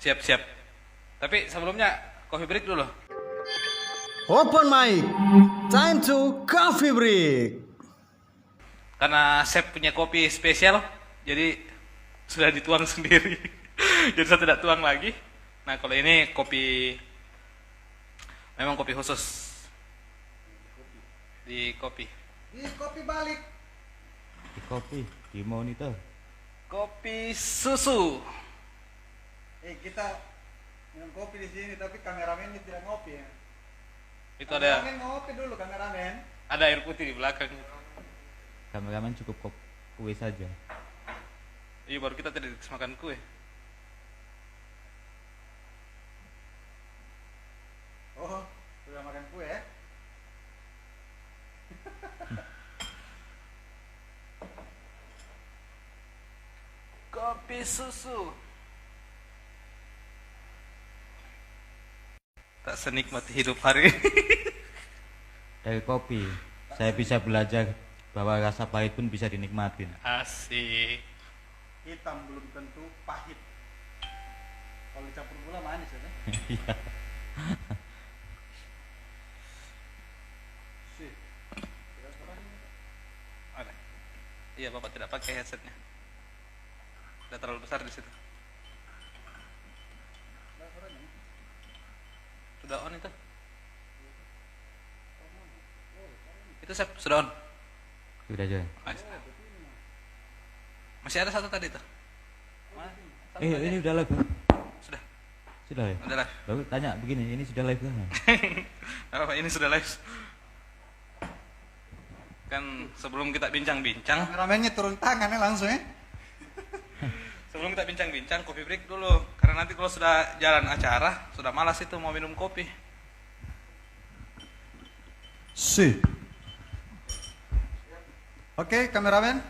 Siap-siap. Tapi sebelumnya coffee break dulu. Open mic, time to coffee break. Karena chef punya kopi spesial, jadi sudah dituang sendiri. Jadi saya tidak tuang lagi. Nah kalau ini kopi, memang kopi khusus. Di kopi. Di kopi balik. Di kopi, di monitor. Kopi susu. Kita minum kopi di sini, tapi kameramennya tidak ngopi ya. Itu ada Kameramen ngopi dulu, kameramen. air putih di belakang. Kameramen cukup kue saja. Iya baru kita tidak makan kue. Oh, sudah makan kue ya? Kopi susu. Tak senikmat hidup hari ini. Dari kopi, saya bisa belajar bahwa rasa pahit pun bisa dinikmatin. Asik. Hitam belum tentu pahit. Kalau dicampur gula manis ya? Iya. Sih. Ada. Iya bapak tidak pakai headsetnya. Sudah terlalu besar di situ. Sudah on itu. Itu sudah on. Sudah aja. Masih ada satu tadi tuh. Satu tadi. Ini udah live kan? Sudah. Sudah ya? Udah live. Lalu tanya begini, ini sudah live kan? Apa ini sudah live? Kan sebelum kita bincang-bincang, Kameramennya turun tangannya langsung ya? sebelum kita bincang-bincang, kopi break dulu. Karena nanti kalau sudah jalan acara, sudah malas itu mau minum kopi. Sih. Oke, kameramen.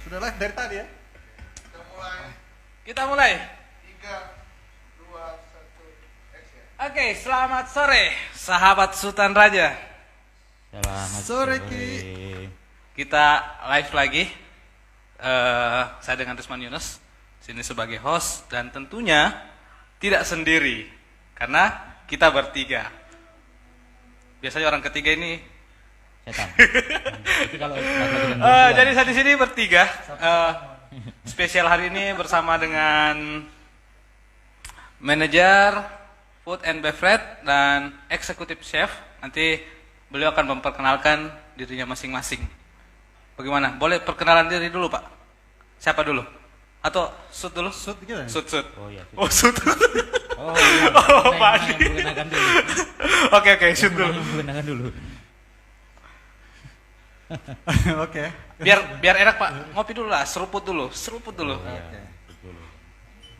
Sudah live dari tadi ya? Kita mulai. 3, 2, 1, action. Oke, selamat sore, sahabat Sultan Raja. Selamat Sore, sore. Ki. Kita live lagi. Saya dengan Risman Yunus, sini sebagai host dan tentunya tidak sendiri karena kita bertiga. Biasanya orang ketiga ini. Setan. Itu kalau laki-laki dan perempuan. Jadi saya di sini bertiga. Spesial hari ini bersama dengan manajer food and beverage dan eksekutif chef. Nanti beliau akan memperkenalkan dirinya masing-masing. Bagaimana? Boleh perkenalan diri dulu, Pak? Siapa dulu? Atau Sud dulu? Sud gitu ya? Sud. Oh iya. Oh, Sud. Oh iya. Oh, Pak. Yang perkenalkan dulu. Oke, Sud dulu. Yang perkenalkan dulu. Oke. Biar enak, Pak. Ngopi dulu lah, seruput dulu. Oh, iya. Oke. Betul.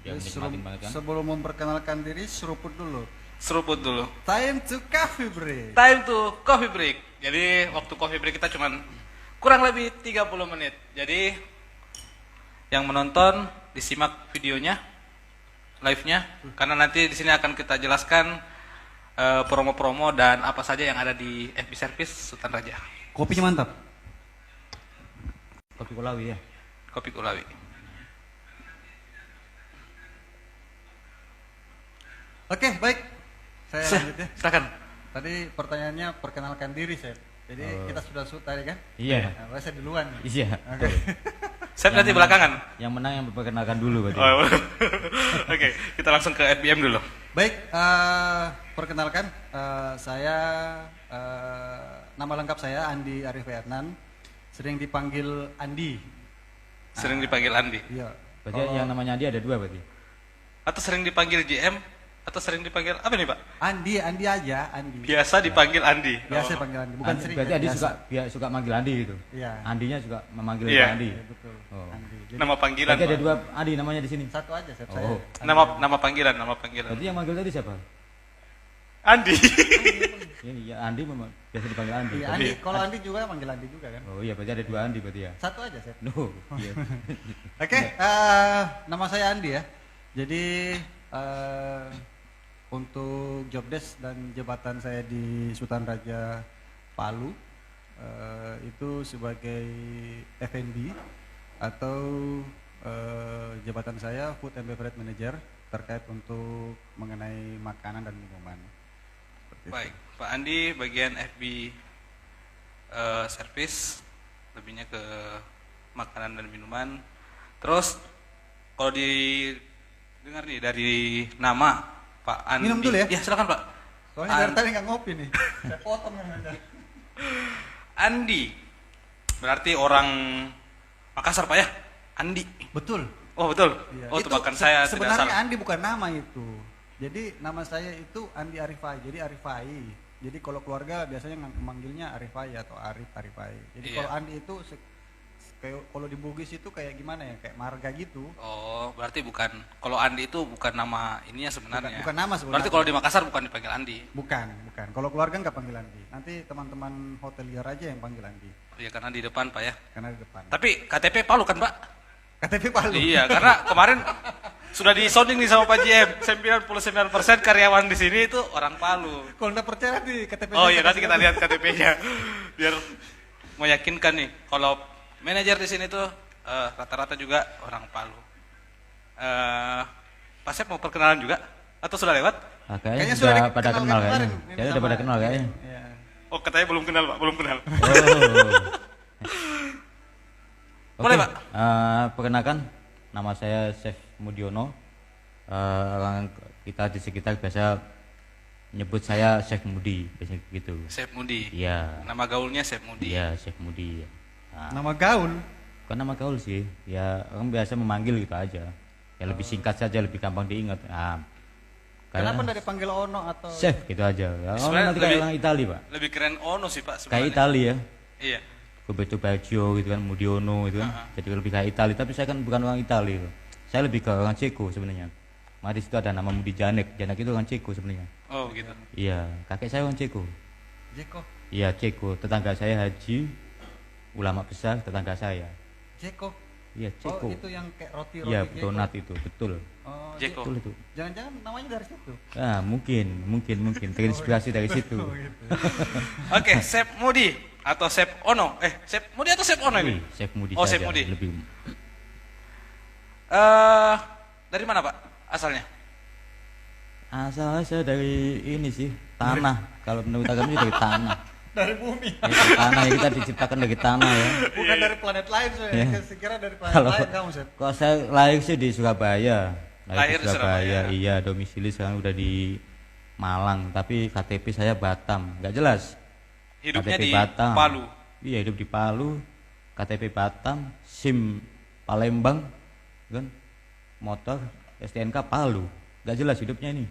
Yang nikmatin banget kan? Sebelum memperkenalkan diri, seruput dulu. Seruput dulu. Time to coffee break. Time to coffee break. Jadi waktu coffee break kita cuman kurang lebih 30 menit. Jadi yang menonton disimak videonya, live-nya, karena nanti di sini akan kita jelaskan promo-promo dan apa saja yang ada di FB Service Sultan Raja. Kopinya mantap. Kopi Kulawi ya. Kopi Kulawi. Oke, baik. Saya lanjut ya. Silakan. Tadi pertanyaannya perkenalkan diri, Chef. Jadi kita sudah shoot tadi kan? Iya. Nah, saya duluan. Iya. Oke. Saya nanti belakangan. Yang menang yang memperkenalkan dulu berarti. Oh, Oke, kita langsung ke FBM dulu. Baik, perkenalkan saya nama lengkap saya Andi Arif Adnan, sering dipanggil Andi. Sering dipanggil Andi. Iya. Berarti yang namanya Andi ada dua berarti. Atau sering dipanggil JM atau sering dipanggil apa nih, Pak? Andi aja, Andi. Biasa dipanggil Andi. Biasa Oh. panggil Andi, bukan sering. Berarti Andi biasa. suka manggil Andi gitu. Iya. Andinya juga memanggil Iya. Andi. Iya, betul. Oh. Andi. Jadi, Nama panggilan. Berarti ada Pak. dua Andi namanya di sini. satu aja, Chef. Oh. Saya. Nama panggilan. Berarti yang manggil tadi siapa? Andi. Ini ya Andi memang biasa dipanggil Andi. Iya, Andi. Kalau Andi juga panggil Andi juga kan? Oh iya berarti ada dua Andi berarti ya. Satu aja, Chef. No. Iya. Oke, nama saya Andi ya. Jadi untuk job desk dan jabatan saya di Sultan Raja Palu itu sebagai F&B atau jabatan saya Food and Beverage Manager. terkait untuk mengenai makanan dan minuman. Seperti itu. Baik, Pak Andi bagian FB service, lebihnya ke makanan dan minuman. Terus kalau dengar nih dari nama Pak Andi. Minum dulu ya? Ya silakan Pak. Soalnya dari tadi nggak ngopi nih. Saya potong yang ada. Andi, berarti orang Makassar Pak ya? Andi. Betul. Oh betul. Iya. Oh Itu tebakan saya tidak sebenarnya salah. Andi bukan nama itu. Jadi nama saya itu Andi Arifai. Jadi Arifai. Jadi kalau keluarga biasanya manggilnya Arifai atau Arifai. Jadi Iya. kalau Andi itu kayak kalau di Bugis itu kayak gimana ya? Kayak marga gitu. Oh berarti bukan. Kalau Andi itu bukan nama ininya sebenarnya. Bukan nama sebenarnya. Berarti kalau di Makassar bukan dipanggil Andi. Bukan. Kalau keluarga nggak panggil Andi. Nanti teman-teman hotelier aja yang panggil Andi. Iya karena di depan Pak ya. Karena di depan. Tapi KTP Palu kan Pak? KTP Palu. Iya, karena kemarin sudah disounding nih sama Pak JM, 99% karyawan di sini itu orang Palu. Kalau nggak percaya di KTP. Oh iya, nanti kita lihat KTP-nya biar meyakinkan nih. Kalau manajer di sini tuh rata-rata juga orang Palu. Pak Sep mau perkenalan juga atau sudah lewat? Ah, kayaknya sudah pada kenal kayaknya. kemarin. Ini Kayaknya udah sama- pada kenal kayaknya. Iya. Oh, katanya belum kenal Pak, belum kenal. Oh. Boleh, Oke, Pak. Perkenalkan, nama saya Chef Mudiono. Orang kita di sekitar biasa nyebut saya Chef Mudi, biasanya gitu. Sep Mudi. Iya, Nama gaulnya Sep Mudi. iya Chef Mudi. Nah, Nama gaul. bukan nama gaul sih, ya orang biasa memanggil gitu aja. Ya lebih singkat saja, lebih gampang diingat. Nah, Kenapa karena nggak dipanggil Ono atau Chef gitu aja. Ya, orang Sebenarnya nanti kayak lebih- orang Itali pak, Lebih keren Ono sih Pak kayak sebenarnya. Itali ya. Iya. Roberto Baggio gitu kan, Mudiono gitu kan, jadi lebih kayak Itali. Tapi saya kan bukan orang Itali, gitu. Saya lebih ke orang Ceko sebenarnya. Mari situ ada nama Mudi Janek, Janek itu orang Ceko sebenarnya. Oh begitu. Iya, kakek saya orang Ceko. Jeko? Iya Ceko, tetangga saya Haji, ulama besar tetangga saya. Jeko. Iya Oh Ceko. itu yang kayak roti. Iya Jeko. donat itu, betul. Oh, Jeko. Betul itu. Jangan-jangan namanya dari situ. Ah mungkin terinspirasi dari situ. Oh, gitu. Oke, Sep Mudi atau Sep Ono. Sep Mudi atau Sep Ono ini? Chef Mudi Oh, saja, Chef Mudi. lebih. Dari mana Pak asalnya? Asalnya saya dari ini sih, tanah. Kalau menurut agama sih dari tanah. Dari bumi. Ya, dari tanah ya, kita diciptakan dari tanah ya. Bukan dari planet lain saya. Iya. Saya kira dari planet Kalau lain kamu, Sep. kalau saya lahir sih di Surabaya. Lahir di Surabaya. Iya, domisili sekarang udah di Malang, tapi KTP saya Batam. Nggak jelas. Hidupnya KTP di Batam. Palu. Iya, hidup di Palu. KTP Batam, SIM Palembang, kan? Motor STNK Palu. Nggak jelas hidupnya ini.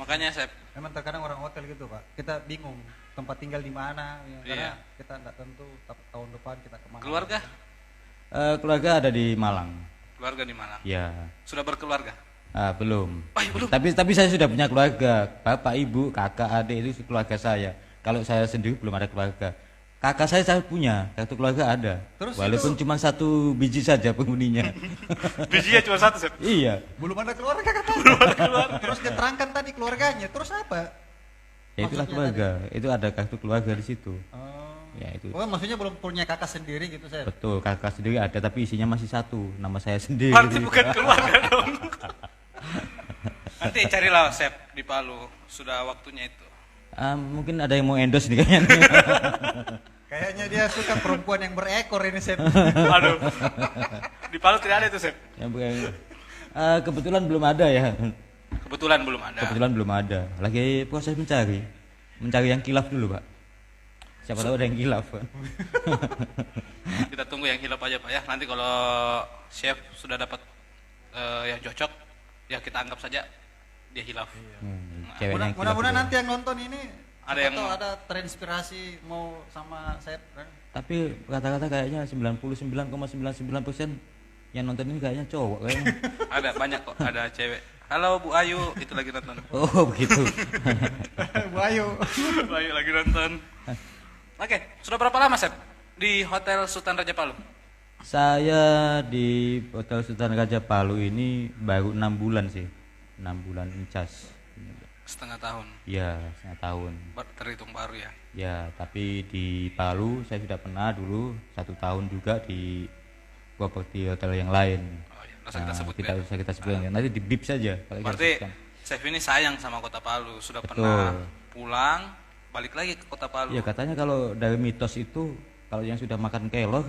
Makanya Sep. Memang terkadang orang hotel gitu, Pak. Kita bingung tempat tinggal di mana, ya, karena Iya. kita nggak tentu tahun depan kita kemana. Keluarga? Keluarga ada di Malang. Keluarga di Malang. Ya, Sudah berkeluarga? belum. Oh, iya, belum. Tapi saya sudah punya keluarga, bapak, ibu, kakak, adik itu keluarga saya. Kalau saya sendiri belum ada keluarga. Kakak saya punya, kartu keluarga ada. Terus Walaupun cuma 1 biji saja penghuninya. Bijinya cuma satu Sep. Iya. Belum ada keluarga kata. Terus diterangkan tadi keluarganya. Terus apa? Ya itulah Maksudnya keluarga. Itu ada kartu keluarga di situ. Oh. Ya itu. Oh, maksudnya belum punya kakak sendiri gitu, Sep. Betul, kakak sendiri ada tapi isinya masih 1, nama saya sendiri. Berarti bukan keluarga dong. Nanti carilah Sep di Palu. Sudah waktunya itu. Mungkin ada yang mau endorse nih kayaknya. Kayaknya dia suka perempuan yang berekor ini, Sep. Aduh. Di Palu tidak ada itu Sep. Kebetulan belum ada ya. Kebetulan belum ada. Kebetulan belum ada. Lagi proses mencari yang kilaf dulu pak. Siapa tahu ada yang kilaf kan. Kita tunggu yang hilap aja Pak ya. Nanti kalau chef sudah dapat yang cocok, ya kita anggap saja dia hilaf. Ceweknya yang kilaf Mudah-mudahan dulu. nanti yang nonton ini Ada siapa yang tahu mau. ada terinspirasi mau sama Sep kan? Tapi rata-rata kayaknya 99,99% yang nonton ini kayaknya cowok kayaknya. Ada banyak kok, ada cewek. Halo Bu Ayu, itu lagi nonton. Oh begitu. Bu Ayu. Bu Ayu lagi nonton. Oke, sudah berapa lama Sep di Hotel Sultan Raja Palu? Saya di Hotel Sultan Raja Palu ini baru 6 bulan sih. 6 bulan incas. Setengah tahun. Ya, setengah tahun. Terhitung baru ya. Ya, tapi di Palu saya sudah pernah dulu 1 tahun juga di properti hotel yang lain. Oh, ya. Nggak usah kita sebut kita ya. usah kita sebutkan. Nanti di bip saja kalau kita Berarti sebutkan. Chef ini sayang sama Kota Palu, sudah Betul. pernah pulang, balik lagi ke Kota Palu. Iya, katanya kalau dari mitos itu kalau yang sudah makan kelor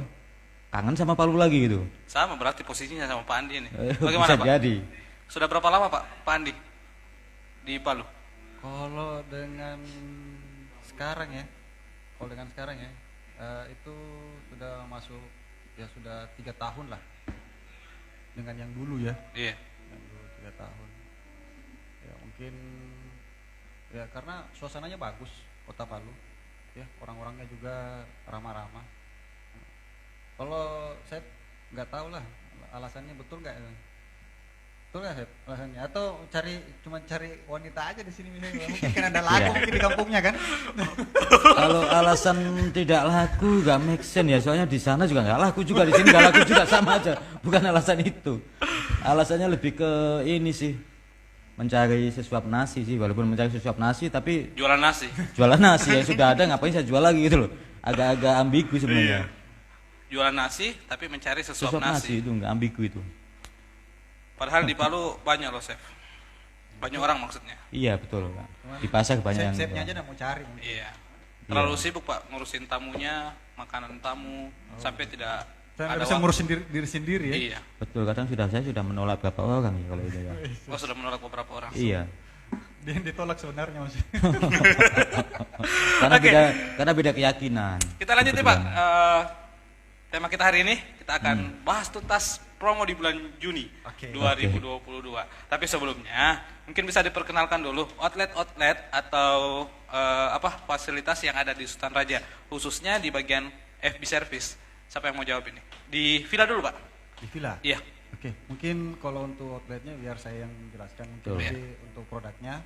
kangen sama Palu lagi gitu. Sama berarti posisinya sama Pak Andi nih. Bisa Bagaimana Pak? jadi. Sudah berapa lama Pak Andi di Palu? Kalau dengan sekarang ya, itu sudah masuk ya sudah 3 tahun lah. Dengan yang dulu ya, Iya. yang dulu 3 tahun. Ya mungkin ya karena suasananya bagus Kota Palu, ya orang-orangnya juga ramah-ramah. Kalau saya nggak tahu lah alasannya betul nggak? Betul nggak Sep, alasannya? Atau cuma cari wanita aja di sini misalnya? Mungkin kan ada lagu Iya. mungkin di kampungnya kan? Kalau alasan tidak laku gak make sense ya, soalnya di sana juga nggak laku juga, di sini nggak laku juga, sama aja. Bukan alasan itu. Alasannya lebih ke ini sih, mencari sesuap nasi sih, walaupun mencari sesuap nasi tapi Jualan nasi. jualan nasi yang sudah ada ngapain saya jual lagi gitu loh. Agak-agak ambigu sebenarnya. Jualan nasi tapi mencari sesuap Sesuap nasi. nasi itu nggak ambigu itu. Padahal di Palu banyak loh Chef. Banyak orang maksudnya. Iya betul Pak. Di pasar banyak yang Chefnya aja nggak mau cari mungkin. Iya. Terlalu sibuk Pak ngurusin tamunya, makanan tamu, sampai tidak Saya nggak ada bisa waktu. ngurusin diri sendiri ya. Iya. betul, kadang saya sudah menolak beberapa orang ya kalau itu ya. Oh sudah menolak beberapa orang. Iya. Dia yang ditolak sebenarnya maksudnya. Karena Oke. beda keyakinan. Kita lanjut nih Pak. Kebetulan. Tema kita hari ini kita akan bahas tuntas promo di bulan Juni Oke. 2022. Tapi sebelumnya mungkin bisa diperkenalkan dulu outlet atau fasilitas yang ada di Sultan Raja, khususnya di bagian FB service. Siapa yang mau jawab ini? Di Villa dulu Pak. Di villa. Iya. Oke, mungkin kalau untuk outletnya biar saya yang jelaskan. Mungkin Betul. nanti untuk produknya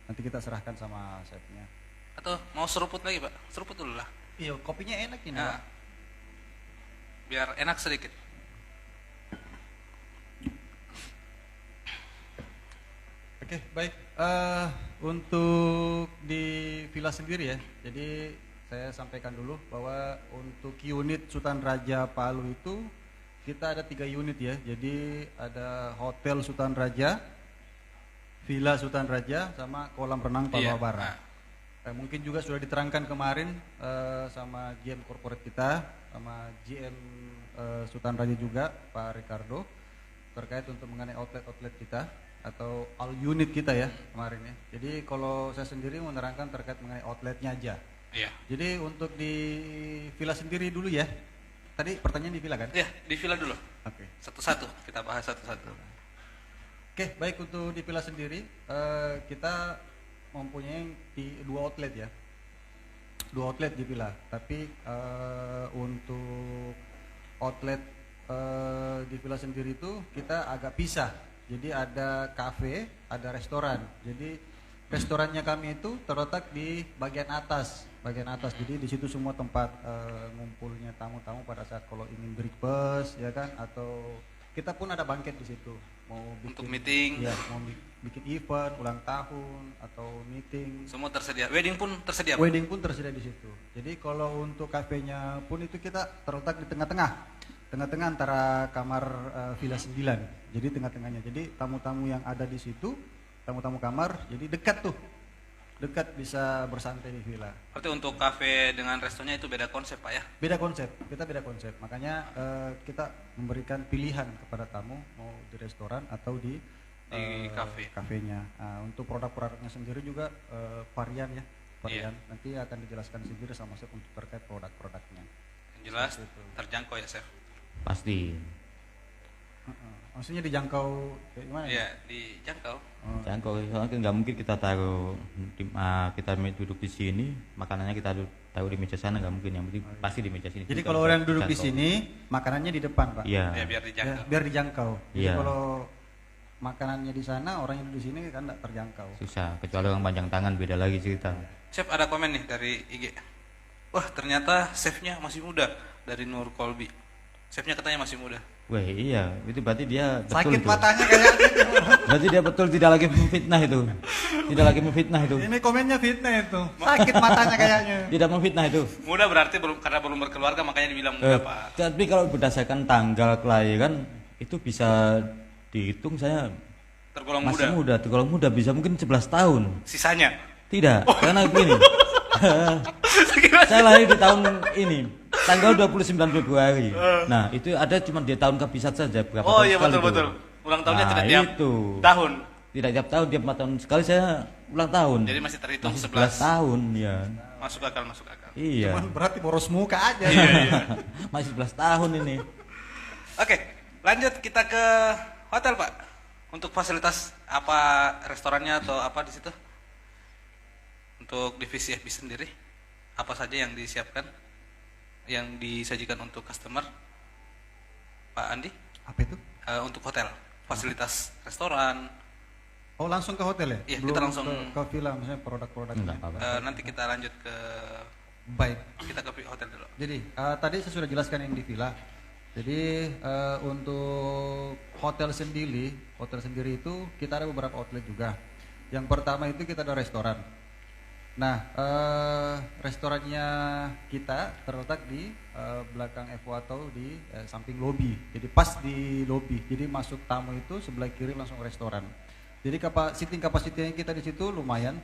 nanti kita serahkan sama chefnya. Atau mau seruput lagi Pak? Seruput dulu lah. Iya, kopinya enak ini. Nah, Pak. biar enak sedikit. Oke, baik. Untuk di villa sendiri ya. Jadi saya sampaikan dulu bahwa untuk unit Sultan Raja Palu itu kita ada 3 unit ya. Jadi ada Hotel Sultan Raja, Villa Sultan Raja, sama kolam renang Palu Iya. Barat. Mungkin juga sudah diterangkan kemarin sama GM corporate kita, sama GM Sultan Raja juga, Pak Ricardo, terkait untuk mengenai outlet kita atau all unit kita ya kemarin ya. Jadi kalau saya sendiri menerangkan terkait mengenai outletnya aja. Iya. Jadi untuk di villa sendiri dulu ya. Tadi pertanyaan di villa kan? Iya, di Villa dulu. Oke. Satu-satu kita bahas satu-satu. Oke, baik untuk di villa sendiri kita mempunyai di 2 outlet ya. 2 outlet di villa. Tapi untuk outlet di villa sendiri itu kita agak pisah. Jadi ada kafe, ada restoran. Jadi restorannya kami itu terletak di bagian atas. Jadi di situ semua tempat ngumpulnya tamu-tamu pada saat kalau ingin breakfast ya kan, atau kita pun ada banquet di situ. Mau bikin Untuk meeting. ya, mau bikin event ulang tahun atau meeting. Semua tersedia. Wedding pun tersedia. Pak? Wedding pun tersedia di situ. Jadi kalau untuk kafenya pun itu kita terletak di tengah-tengah antara kamar Villa 9. Jadi tengah-tengahnya. Jadi tamu-tamu yang ada di situ, tamu-tamu kamar, jadi dekat bisa bersantai di villa. Berarti untuk kafe dengan restonya itu beda konsep Pak ya? Beda konsep, kita beda konsep. Makanya kita memberikan pilihan kepada tamu mau di restoran atau di kafe. kafenya. Untuk produk-produknya sendiri juga varian ya, varian. Iya. Nanti akan dijelaskan sendiri sama Chef untuk terkait produk-produknya. Yang jelas Seperti itu. terjangkau ya Chef? Pasti. Maksudnya dijangkau kayak gimana? Iya, dijangkau. Oh, Jangan kok, soalnya kan nggak mungkin kita taruh kita duduk di sini, makanannya kita taruh di meja sana, nggak mungkin. Yang penting pasti di meja sini. Jadi juga. kalau orang duduk di Jangkau. sini, makanannya di depan, Pak. Iya. Ya biar Ya, dijangkau. biar dijangkau. Jadi Iya. kalau makanannya di sana, orang yang duduk di sini kan tidak terjangkau. Susah, kecuali orang panjang tangan beda lagi cerita. Chef ada komen nih dari IG. Wah ternyata chefnya masih muda, dari Nur Kolbi. Chefnya katanya masih muda. Wah iya, itu berarti dia betul Sakit tuh. matanya kayaknya. Berarti dia betul tidak lagi memfitnah itu. Tidak lagi memfitnah itu. Ini komennya fitnah itu. Sakit matanya kayaknya. Tidak memfitnah itu. Muda berarti karena belum berkeluarga makanya dibilang muda Pak. Tapi kalau berdasarkan tanggal kelahiran itu bisa dihitung saya Tergolong masih muda. muda, tergolong muda, bisa mungkin 11 tahun. Sisanya. Tidak, karena begini. Saya lahir di tahun ini, tanggal 29 Februari. Nah, itu ada cuma di tahun kepisat saja berapa Oh tahun iya sekali betul. itu. Ulang tahunnya Nah, tidak tiap itu. tahun. Tidak tiap tahun, tiap 4 tahun sekali saya ulang tahun. Jadi masih terhitung Masih 11. tahun ya. Masuk akal. Iya. Cuman berarti boros muka aja. Masih 11 tahun ini. Oke, lanjut kita ke hotel, Pak. Untuk fasilitas apa restorannya atau apa di situ? Untuk divisi FB sendiri, apa saja yang disiapkan, yang disajikan untuk customer, Pak Andi? Apa itu? Untuk hotel, fasilitas restoran. Oh, langsung ke hotel ya? Iya, kita langsung- ke villa misalnya produk-produknya. Enggak apa-apa. Nanti kita lanjut ke Baik. kita ke hotel dulu. Jadi tadi saya sudah jelaskan yang di villa. Jadi untuk hotel sendiri itu kita ada beberapa outlet juga. Yang pertama itu kita ada restoran. Nah, restorannya kita terletak di belakang Evo atau di samping lobi. Jadi pas di lobi. Jadi masuk tamu itu sebelah kiri langsung restoran. Jadi seating capacity kita di situ lumayan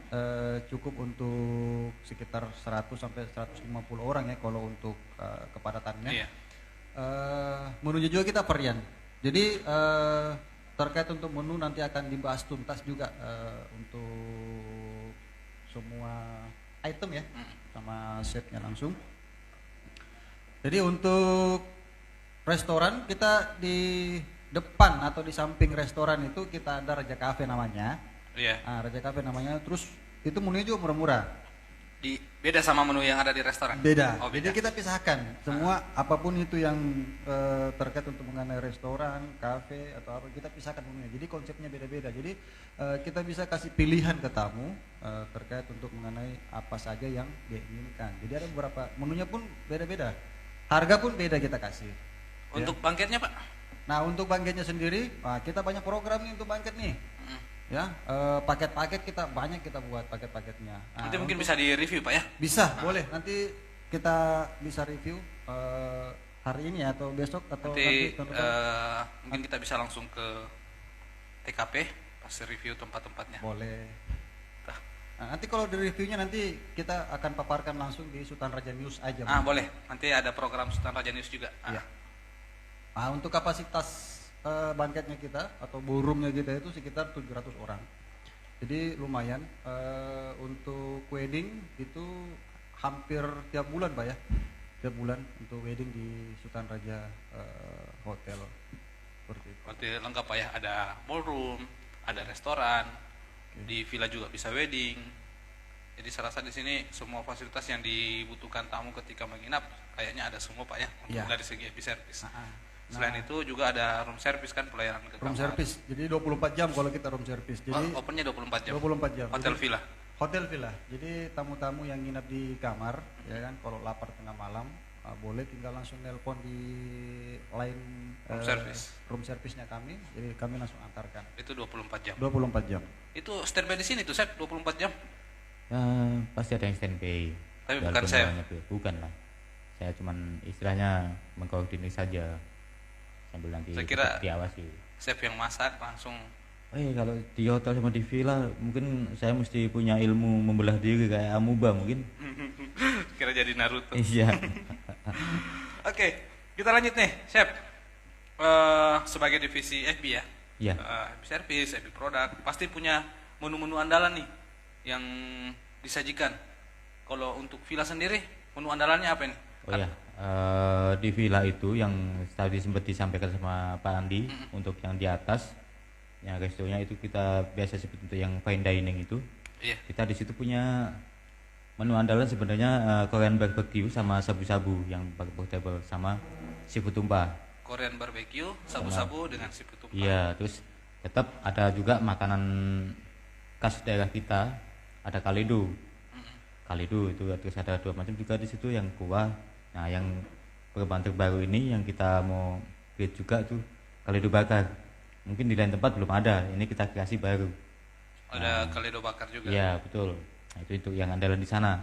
cukup untuk sekitar 100 sampai 150 orang ya kalau untuk kepadatannya. Iya. Menunya juga kita varian. Jadi terkait untuk menu nanti akan dibahas tuntas juga untuk semua item ya sama chefnya langsung. Jadi untuk restoran kita di depan atau di samping restoran itu kita ada Raja Cafe namanya. Iya. Raja Cafe namanya. Terus itu menunya juga murah-murah. Beda sama menu yang ada di restoran. Beda. Oh, beda. Jadi kita pisahkan semua apapun itu yang terkait untuk mengenai restoran, kafe atau apa kita pisahkan menunya. Jadi konsepnya beda-beda. Jadi kita bisa kasih pilihan ke tamu terkait untuk mengenai apa saja yang dia inginkan. Jadi ada beberapa menunya pun beda-beda. Harga pun beda kita kasih. Untuk bangketnya, Pak? Nah untuk bangketnya sendiri, kita banyak program nih untuk bangket nih. Ya, paket-paket kita banyak kita buat paket-paketnya. Nanti mungkin bisa di-review, Pak ya? Bisa, boleh. Nanti kita bisa review hari ini ya, atau besok atau Nanti tentukan. mungkin kita bisa langsung ke TKP pas review tempat-tempatnya. Boleh. Tah. Nah, nanti kalau di reviewnya nanti kita akan paparkan langsung di Sultan Raja News aja. Bang. Boleh. Nanti ada program Sultan Raja News juga. Iya. Nah, untuk kapasitas bangketnya kita atau ballroomnya kita itu sekitar 700 orang. Jadi lumayan. Untuk wedding itu hampir tiap bulan Pak ya. Tiap bulan untuk wedding di Sultan Raja Hotel. Seperti itu. Berarti lengkap, Pak ya? Ada ballroom, ada restoran, di villa juga bisa wedding. Jadi saya rasa di sini semua fasilitas yang dibutuhkan tamu ketika menginap kayaknya ada semua, Pak ya, untuk Iya. dari segi FB service. Nah, Selain itu juga ada room service kan, pelayanan ke room kamar. service. Jadi 24 jam kalau kita room service. Jadi Opennya 24 jam. 24 jam. Hotel Jadi, villa. Hotel villa. Jadi tamu-tamu yang nginap di kamar, ya kan, kalau lapar tengah malam, boleh tinggal langsung nelpon di line Room service. room service-nya kami. Jadi kami langsung antarkan. Itu 24 jam. 24 jam. Itu standby di sini tuh, Chef, 24 jam. Pasti ada yang standby. Tapi bukan Walaupun saya. banyak ya. Bukan lah. Saya cuman istilahnya mengkoordinir saja sambil nanti Saya kira- diawasi. Chef yang masak langsung. Kalau di hotel sama di villa mungkin saya mesti punya ilmu membelah diri kayak Amuba mungkin. Kira jadi Naruto. Iya. Oke, kita lanjut nih, Chef. Sebagai divisi FB ya. Iya. FB service, FB produk, pasti punya menu-menu andalan nih yang disajikan. Kalau untuk villa sendiri, menu andalannya apa ini? Oh ya, di villa itu yang tadi sempat disampaikan sama Pak Andi untuk yang di atas, yang restonya itu kita biasa sebut untuk yang fine dining itu. Iya. Kita di situ punya menu andalan sebenarnya Korean barbecue sama sabu-sabu yang portable sama seafood tumpah. Korean barbecue, sabu-sabu dengan seafood tumpah. Iya, terus tetap ada juga makanan khas daerah kita, ada kaledo. Kaledo itu terus ada 2 macam juga di situ yang kuah. Nah, yang perubahan terbaru ini yang kita mau create juga tuh kaledo bakar. Mungkin di lain tempat belum ada, ini kita kreasi baru. Ada kaledo bakar juga. Iya, betul. Nah, itu yang andalan di sana.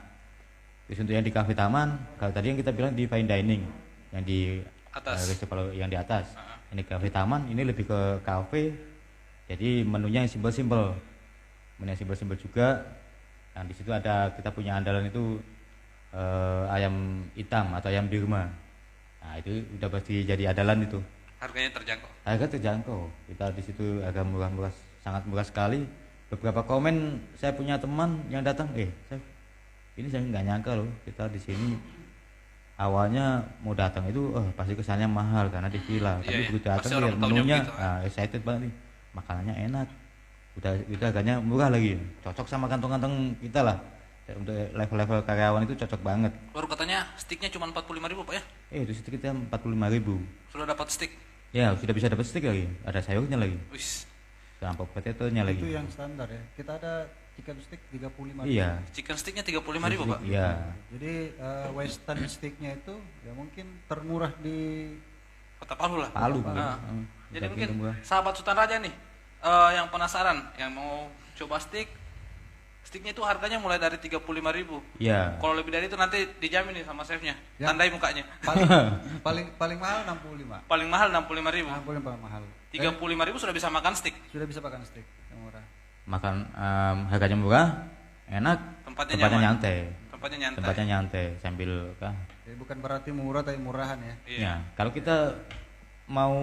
Terus untuk yang di kafe taman, kalau tadi yang kita bilang di fine dining, yang di Atas. resto kalau yang di atas. Ini kafe taman, ini lebih ke kafe. Jadi menunya yang simpel-simpel. Menu yang simpel-simpel juga. Nah, di situ ada kita punya andalan itu ayam hitam atau ayam di rumah. Nah, itu udah pasti jadi andalan itu. Harganya terjangkau. Harga terjangkau. Kita di situ agak murah-murah, sangat murah sekali. Beberapa komen saya punya teman yang datang, ini saya nggak nyangka loh kita di sini awalnya mau datang itu pasti kesannya mahal karena di villa. Tapi Iya, begitu pasti datang orang lihat taunya menunya, begitu. excited banget nih. Makanannya enak. Udah harganya murah lagi. Cocok sama kantong-kantong kita lah. Untuk level-level karyawan itu cocok banget. Baru katanya sticknya cuma 45.000 Pak ya? Itu sekitar 45.000. Sudah dapat stick. Ya sudah bisa dapat steak lagi. Ada sayurnya lagi. Wis, Sama potato-nya lagi. Itu yang standar ya. Kita ada chicken stick 35.000. Iya. chicken sticknya 35.000 Pak. Iya. Jadi western sticknya itu ya mungkin termurah di Kota Palu lah. Palu. Nah, Hmm, jadi udah mungkin murah. sahabat Sultan Raja nih yang penasaran, yang mau coba sticknya itu harganya mulai dari 35.000. Iya. Kalau lebih dari itu nanti dijamin nih sama chefnya. Ya. Tandai mukanya. Paling mahal 65. Paling mahal 65.000. Paling mahal. 35.000 sudah bisa makan stick. Sudah bisa makan stick yang murah. Makan harganya murah, enak, Tempatnya tempatnya nyaman. nyantai. Tempatnya nyantai. Tempatnya nyantai sambil Jadi bukan berarti murah tapi murahan ya. Iya. Ya, kalau kita mau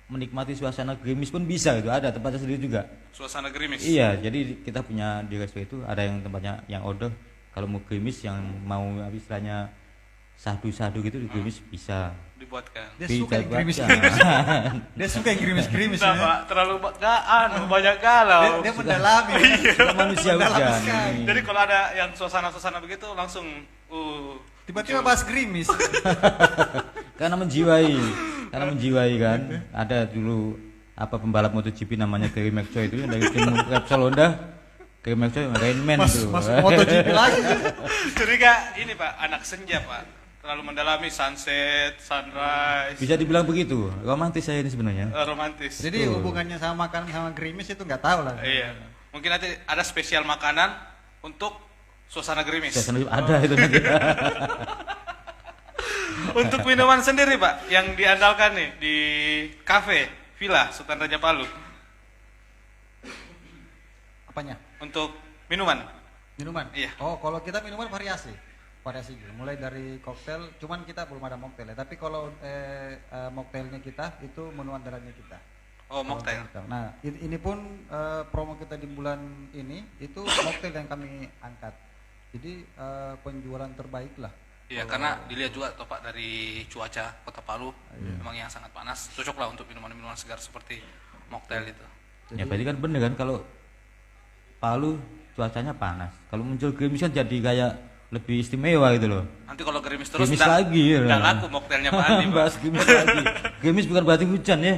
menikmati suasana gerimis pun bisa gitu, ada tempatnya sendiri juga. Suasana gerimis. Iya, jadi kita punya di resto itu ada yang tempatnya yang outdoor. Kalau mau gerimis yang mau istilahnya sadu-sadu gitu di gerimis bisa. Dibuatkan. Dia Bisa suka yang buat gerimis-gerimis. jangan. Dia suka yang gerimis-gerimis Nah, ya. Pak, terlalu banyak galau. Dia mendalami. Sudah manusia Dalam hujan. sekali. Jadi kalau ada yang suasana-suasana begitu langsung Tiba-tiba bahas gerimis. Karena menjiwai kan. Ada dulu apa pembalap MotoGP namanya Gary McCoy itu yang dari tim Repsol Honda. Gary McCoy Rain Man tuh. Masuk MotoGP lagi. curiga ini Pak, anak senja Pak. Terlalu mendalami sunset, sunrise, Bisa dibilang begitu. Romantis saya ini sebenarnya. romantis. Jadi hubungannya sama makanan sama gerimis itu nggak tahu lah. Iya. Mungkin nanti ada spesial makanan untuk suasana gerimis. Suasana ada itu nanti. Untuk minuman sendiri Pak, yang diandalkan nih di kafe Villa Sultan Raja Palu. Apanya? Untuk minuman. Minuman? Iya. Oh, kalau kita minuman variasi juga. Mulai dari koktail, cuman kita belum ada mocktail ya. Tapi kalau mocktailnya kita itu menu andalannya kita. Oh, mocktail. Nah, ini pun promo kita di bulan ini itu mocktail yang kami angkat. Jadi penjualan terbaik lah. Iya, karena dilihat juga toh Pak dari cuaca Kota Palu, memang yang sangat panas, cocok lah untuk minuman-minuman segar seperti mocktail itu. Ya berarti kan bener kan kalau Palu cuacanya panas. Kalau muncul gerimis kan jadi kayak lebih istimewa gitu loh. Nanti kalau gerimis terus Gerimis lagi ya. nggak laku mocktailnya Pak Andi Pak. Bahas gerimis lagi. Gerimis bukan berarti hujan ya.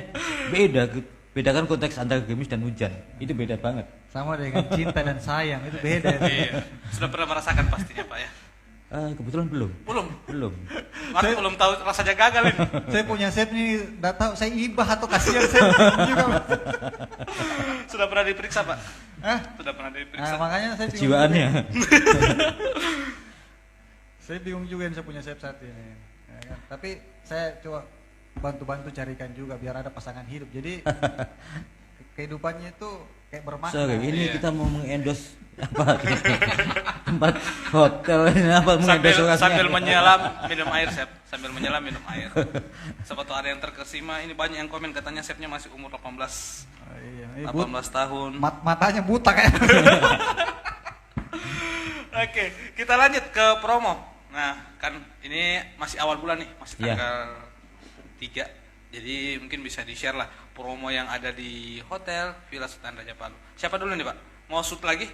Bedakan konteks antara gerimis dan hujan. Itu beda banget. Sama dengan cinta dan sayang itu beda. Iya, sudah pernah merasakan pastinya Pak ya. Kebetulan belum. Belum. Mas belum tahu rasanya gagal ini. Saya punya set nih, nggak tahu saya ibah atau kasihan saya juga. Sudah pernah diperiksa Pak? Hah? Sudah pernah diperiksa. Nah, makanya saya bingung Kejiwaannya. Saya bingung juga yang saya punya set saat ini. Ya kan? Tapi saya coba bantu-bantu carikan juga biar ada pasangan hidup. Jadi kehidupannya itu kayak bermakna. Sorry, ini Iya. kita mau mengendos apa? Tempat hotel ini apa mengendos Sambil menyelam minum air, Chef. Sambil menyelam minum air. Siapa tahu ada yang terkesima. Ini banyak yang komen katanya chefnya masih umur 18 Oh, iya. 18 tahun. Matanya buta kayak. Oke, kita lanjut ke promo. Nah, kan ini masih awal bulan nih, masih Iya. tanggal 3. Jadi mungkin bisa di-share lah promo yang ada di hotel Villa Sultan Raja Palu. Siapa dulu nih, Pak? Mau shoot lagi?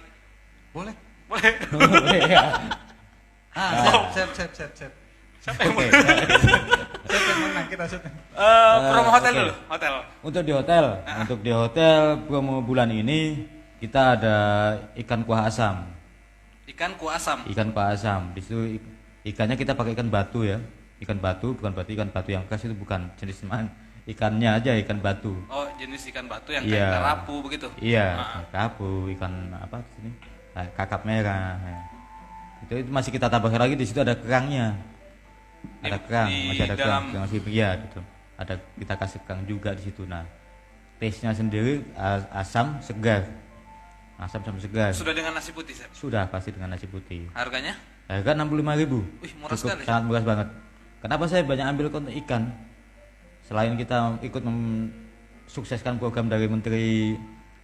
Boleh. Boleh. Set. Siapa yang mau? Oke. Set yang menang kita set. Promo hotel oke. dulu, hotel. Untuk di hotel promo bulan ini kita ada ikan kuah asam. Ikan kuah asam. Ikan kuah asam. Di situ ikannya kita pakai ikan batu ya. Ikan batu bukan berarti ikan batu yang khas, itu bukan jenis ikannya aja ikan batu. Oh, jenis ikan batu yang Iya. kayak kerapu begitu. Iya, Ah. kerapu, ikan apa di sini? Kakap merah. Ya. Itu masih kita tambahkan lagi, di situ ada kerangnya. Ada kerang, di masih ada kerang, dalam- yang masih iya gitu. ada kita kasih kerang juga di situ. Nah, taste-nya sendiri asam segar. Asam sama segar. Sudah dengan nasi putih, Chef? Sudah pasti dengan nasi putih. Harganya? Harga 65.000. Wih, murah Cukup, sekali. sangat murah banget. Kenapa saya banyak ambil konten ikan? Selain kita ikut mensukseskan program dari Menteri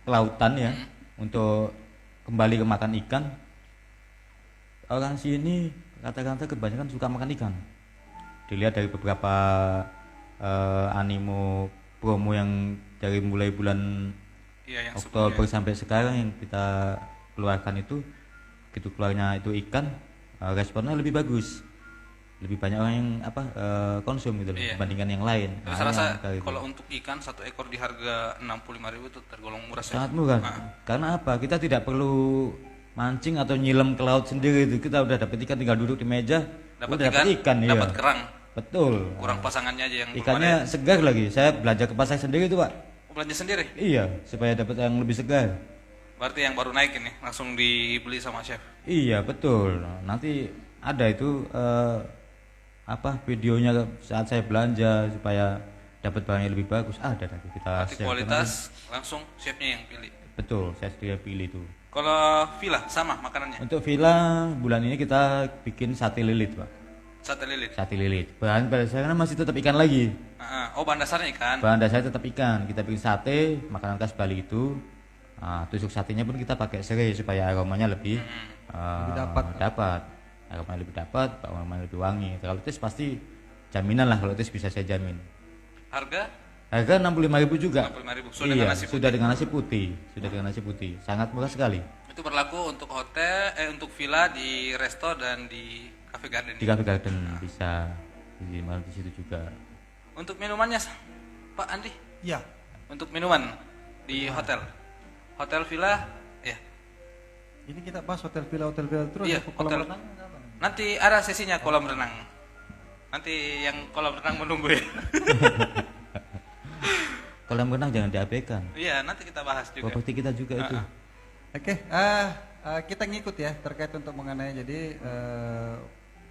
Kelautan ya, untuk kembali ke makan ikan. Orang sini kata-kata kebanyakan suka makan ikan. Dilihat dari beberapa animo promo yang dari mulai bulan Iya, yang Oktober sebelumnya. sampai sekarang yang kita keluarkan itu, begitu keluarnya itu ikan, responnya lebih bagus, lebih banyak orang yang konsum gitu loh, Iya. dibandingkan yang lain. Tapi Nah, saya rasa yang itu kalau untuk ikan satu ekor di harga 65.000 itu tergolong murah, Chef. sangat murah. Karena apa? Kita tidak perlu mancing atau nyilam ke laut sendiri, itu kita udah dapat ikan, tinggal duduk di meja Dapat udah dapat ikan, dapat iya. kerang. Betul. Kurang pasangannya aja yang belum Ikannya ada. segar lagi. Saya belajar ke pasar sendiri tuh, Pak. Belanja sendiri. Iya, supaya dapat yang lebih segar. Berarti yang baru naik ini langsung dibeli sama chef. Iya, betul. Nanti ada itu videonya saat saya belanja supaya dapat barang yang lebih bagus. Ada nanti kita Berarti share. kualitas langsung chefnya yang pilih. Betul, saya sendiri pilih tuh. Kalau villa sama makanannya. Untuk villa bulan ini kita bikin sate lilit, Pak. Sate lilit. Sate lilit. Bahan dasarnya masih tetap ikan lagi. Oh, bahan dasarnya ikan. Bahan dasarnya tetap ikan. Kita bikin sate, makanan khas Bali itu. Tusuk satenya pun kita pakai serai supaya aromanya lebih dapat. Aromanya lebih dapat, aromanya lebih wangi. Kalau tes pasti jaminan lah, kalau tes bisa saya jamin. Harga Harga 65.000 juga. 65.000 sudah Iya, dengan nasi putih. sudah dengan nasi putih. Sudah dengan nasi putih. Sangat murah sekali. Itu berlaku untuk hotel, untuk villa, di resto dan di cafe garden. Di Cafe Garden bisa di situ juga. Untuk minumannya, Pak Andi, Ya, untuk minuman di hotel, hotel villa, ya. ini kita bahas hotel villa terus. Iya, ya, kolam hotel. renang apa? Nanti ada sesinya kolam renang. Nanti yang kolam renang menunggu ya. Kolam renang jangan diabaikan. Iya, nanti kita bahas juga. Properti kita juga itu. Oke, kita ngikut ya terkait untuk mengenai jadi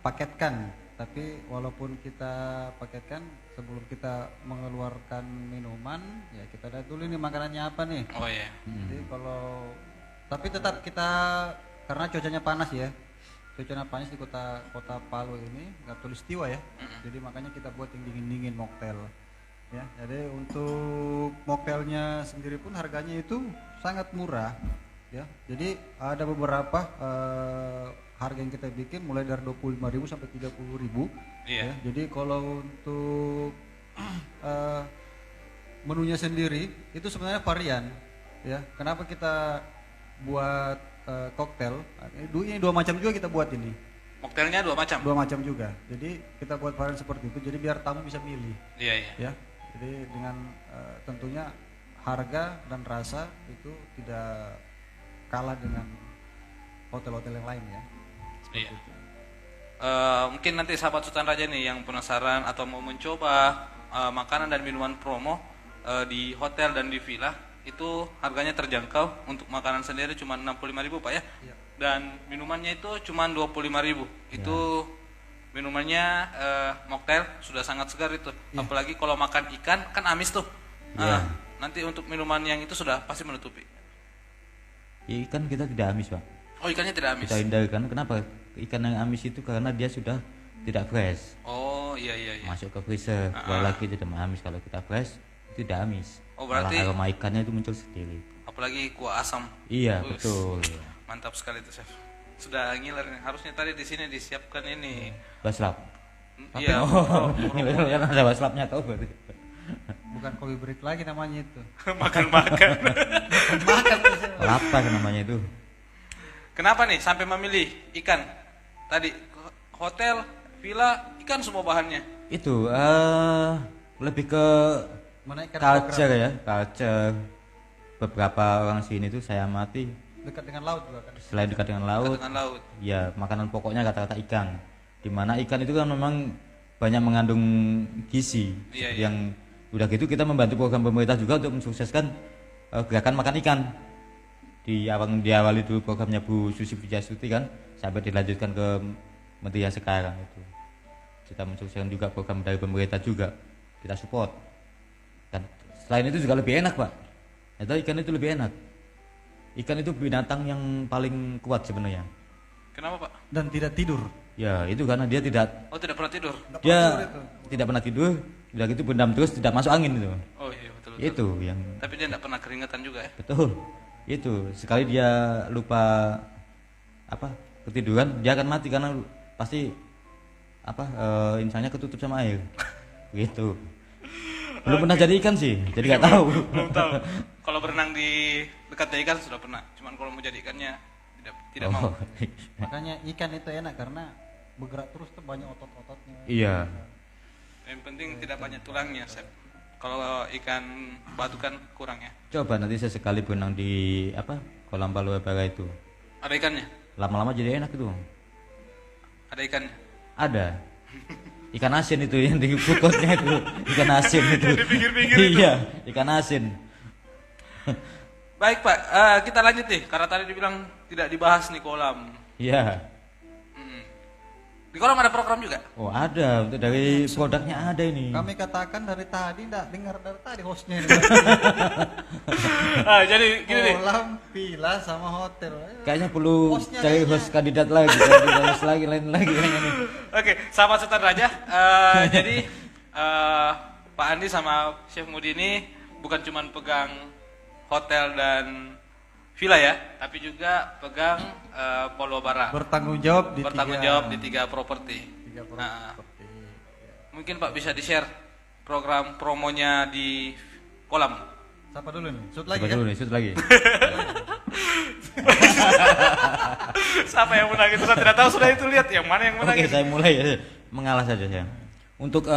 paketkan. Tapi walaupun kita paketkan, sebelum kita mengeluarkan minuman, ya kita lihat dulu nih makanannya apa nih. Oh iya. Jadi tapi tetap kita karena cuacanya panas ya, cuacanya panas di kota Palu ini nggak tulistiwa ya. Jadi makanya kita buat yang dingin mocktail. Ya, jadi untuk mocktailnya sendiri pun harganya itu sangat murah. Ya, jadi ada beberapa harga yang kita bikin mulai dari 25.000 sampai 30.000. Iya. Ya, jadi kalau untuk menunya sendiri itu sebenarnya varian. Ya, kenapa kita buat koktail? Ini dua macam juga kita buat ini. Mocktailnya dua macam. Dua macam juga. Jadi kita buat varian seperti itu. Jadi biar tamu bisa milih. Iya, iya. Ya, jadi dengan tentunya harga dan rasa itu tidak kalah dengan hotel-hotel yang lain ya. Seperti Iya. itu. Mungkin nanti sahabat Sultan Raja nih yang penasaran atau mau mencoba makanan dan minuman promo di hotel dan di villa, itu harganya terjangkau. Untuk makanan sendiri cuma 65.000 Pak ya. Iya. Dan minumannya itu cuma 25.000. Itu minumannya mocktail sudah sangat segar itu. Iya. Apalagi kalau makan ikan kan amis tuh. Iya. Nanti untuk minuman yang itu sudah pasti menutupi. Ikan kita tidak amis, Pak. Oh, ikannya tidak amis. Kita hindarkan. Kenapa? Ikan yang amis itu karena dia sudah tidak fresh. Oh, iya iya iya. Masuk ke freezer, keluar lagi tidak amis. Kalau kita fresh itu tidak amis. Oh, berarti- Malah aroma ikannya itu muncul sendiri. Apalagi kuah asam. Iya, Wih, betul. Mantap sekali tuh, Chef. Sudah ngiler nih. Harusnya tadi di sini disiapkan ini. Baslap. Iya. Ngiler kan ada baslapnya tahu berarti. Bukan coffee break lagi namanya itu. Makan-makan. Lapar namanya itu. Kenapa nih sampai memilih ikan? Tadi hotel, villa, ikan semua bahannya. Itu lebih ke Menaikkan culture program. ya, culture. Beberapa orang sini tuh saya amati Dekat dengan laut juga kan. selain dekat dengan laut, Dengan laut. ya makanan pokoknya kata-kata ikan. Dimana ikan itu kan memang banyak mengandung gizi. Iya, Seperti iya. yang udah gitu kita membantu program pemerintah juga untuk mensukseskan gerakan makan ikan. Diawali dulu programnya Bu Susi Pujiastuti kan, sampai dilanjutkan ke menteri yang sekarang itu. Kita mensukseskan juga program dari pemerintah juga kita support. Dan selain itu juga lebih enak Pak. Itu ikan itu lebih enak. Ikan itu binatang yang paling kuat sebenarnya. Kenapa Pak? Dan tidak tidur. Ya itu karena dia tidak Oh tidak pernah tidur? tidak pernah tidur. Udah gitu bendam terus tidak masuk angin itu. Oh iya betul. Itu yang Tapi dia tidak pernah keringetan juga ya? betul. Itu sekali dia lupa ketiduran dia akan mati karena pasti insangnya ketutup sama air. Gitu. Belum pernah jadi ikan sih, jadi nggak tahu. Belum tahu. Kalau berenang di dekatnya ikan sudah pernah. Cuman kalau mau jadi ikannya tidak mau. Makanya ikan itu enak karena bergerak terus tuh banyak otot-ototnya. Iya. Yang penting tidak banyak tulangnya, Sep. Kalau ikan batu kan kurang ya. Coba nanti saya sekali berenang di kolam Paluabara itu. Ada ikannya? Lama-lama jadi enak itu. Ada ikannya? Ada. Ikan asin itu yang di food-courtnya itu. Ikan asin itu. Di pinggir-pinggir itu. Iya, ikan asin. Baik Pak, kita lanjut nih. Karena tadi dibilang tidak dibahas nih kolam. Iya. Di kolam ada program juga? Oh ada, dari produknya ada ini. Kami katakan dari tadi, enggak dengar dari tadi hostnya ini. Jadi gini nih. Kolam, villa sama hotel. Kayaknya perlu Hostnya cari kayaknya. host kandidat lagi, kandidat host lagi, lain lagi kayaknya nih. Oke, sahabat setan raja. Jadi Pak Andi sama Chef Mudi ini bukan cuma pegang hotel dan villa ya, tapi juga pegang Paluabara. Bertanggung jawab di di 3 properti. tiga Nah, properti. mungkin Pak bisa di-share program promonya di kolam. Siapa dulu nih? Shoot lagi Coba ya? dulu nih, shoot lagi. Siapa yang menang itu saya tidak tahu, sudah itu lihat yang mana yang menang. Oke, itu. saya mulai ya. Mengalah saja saya. Untuk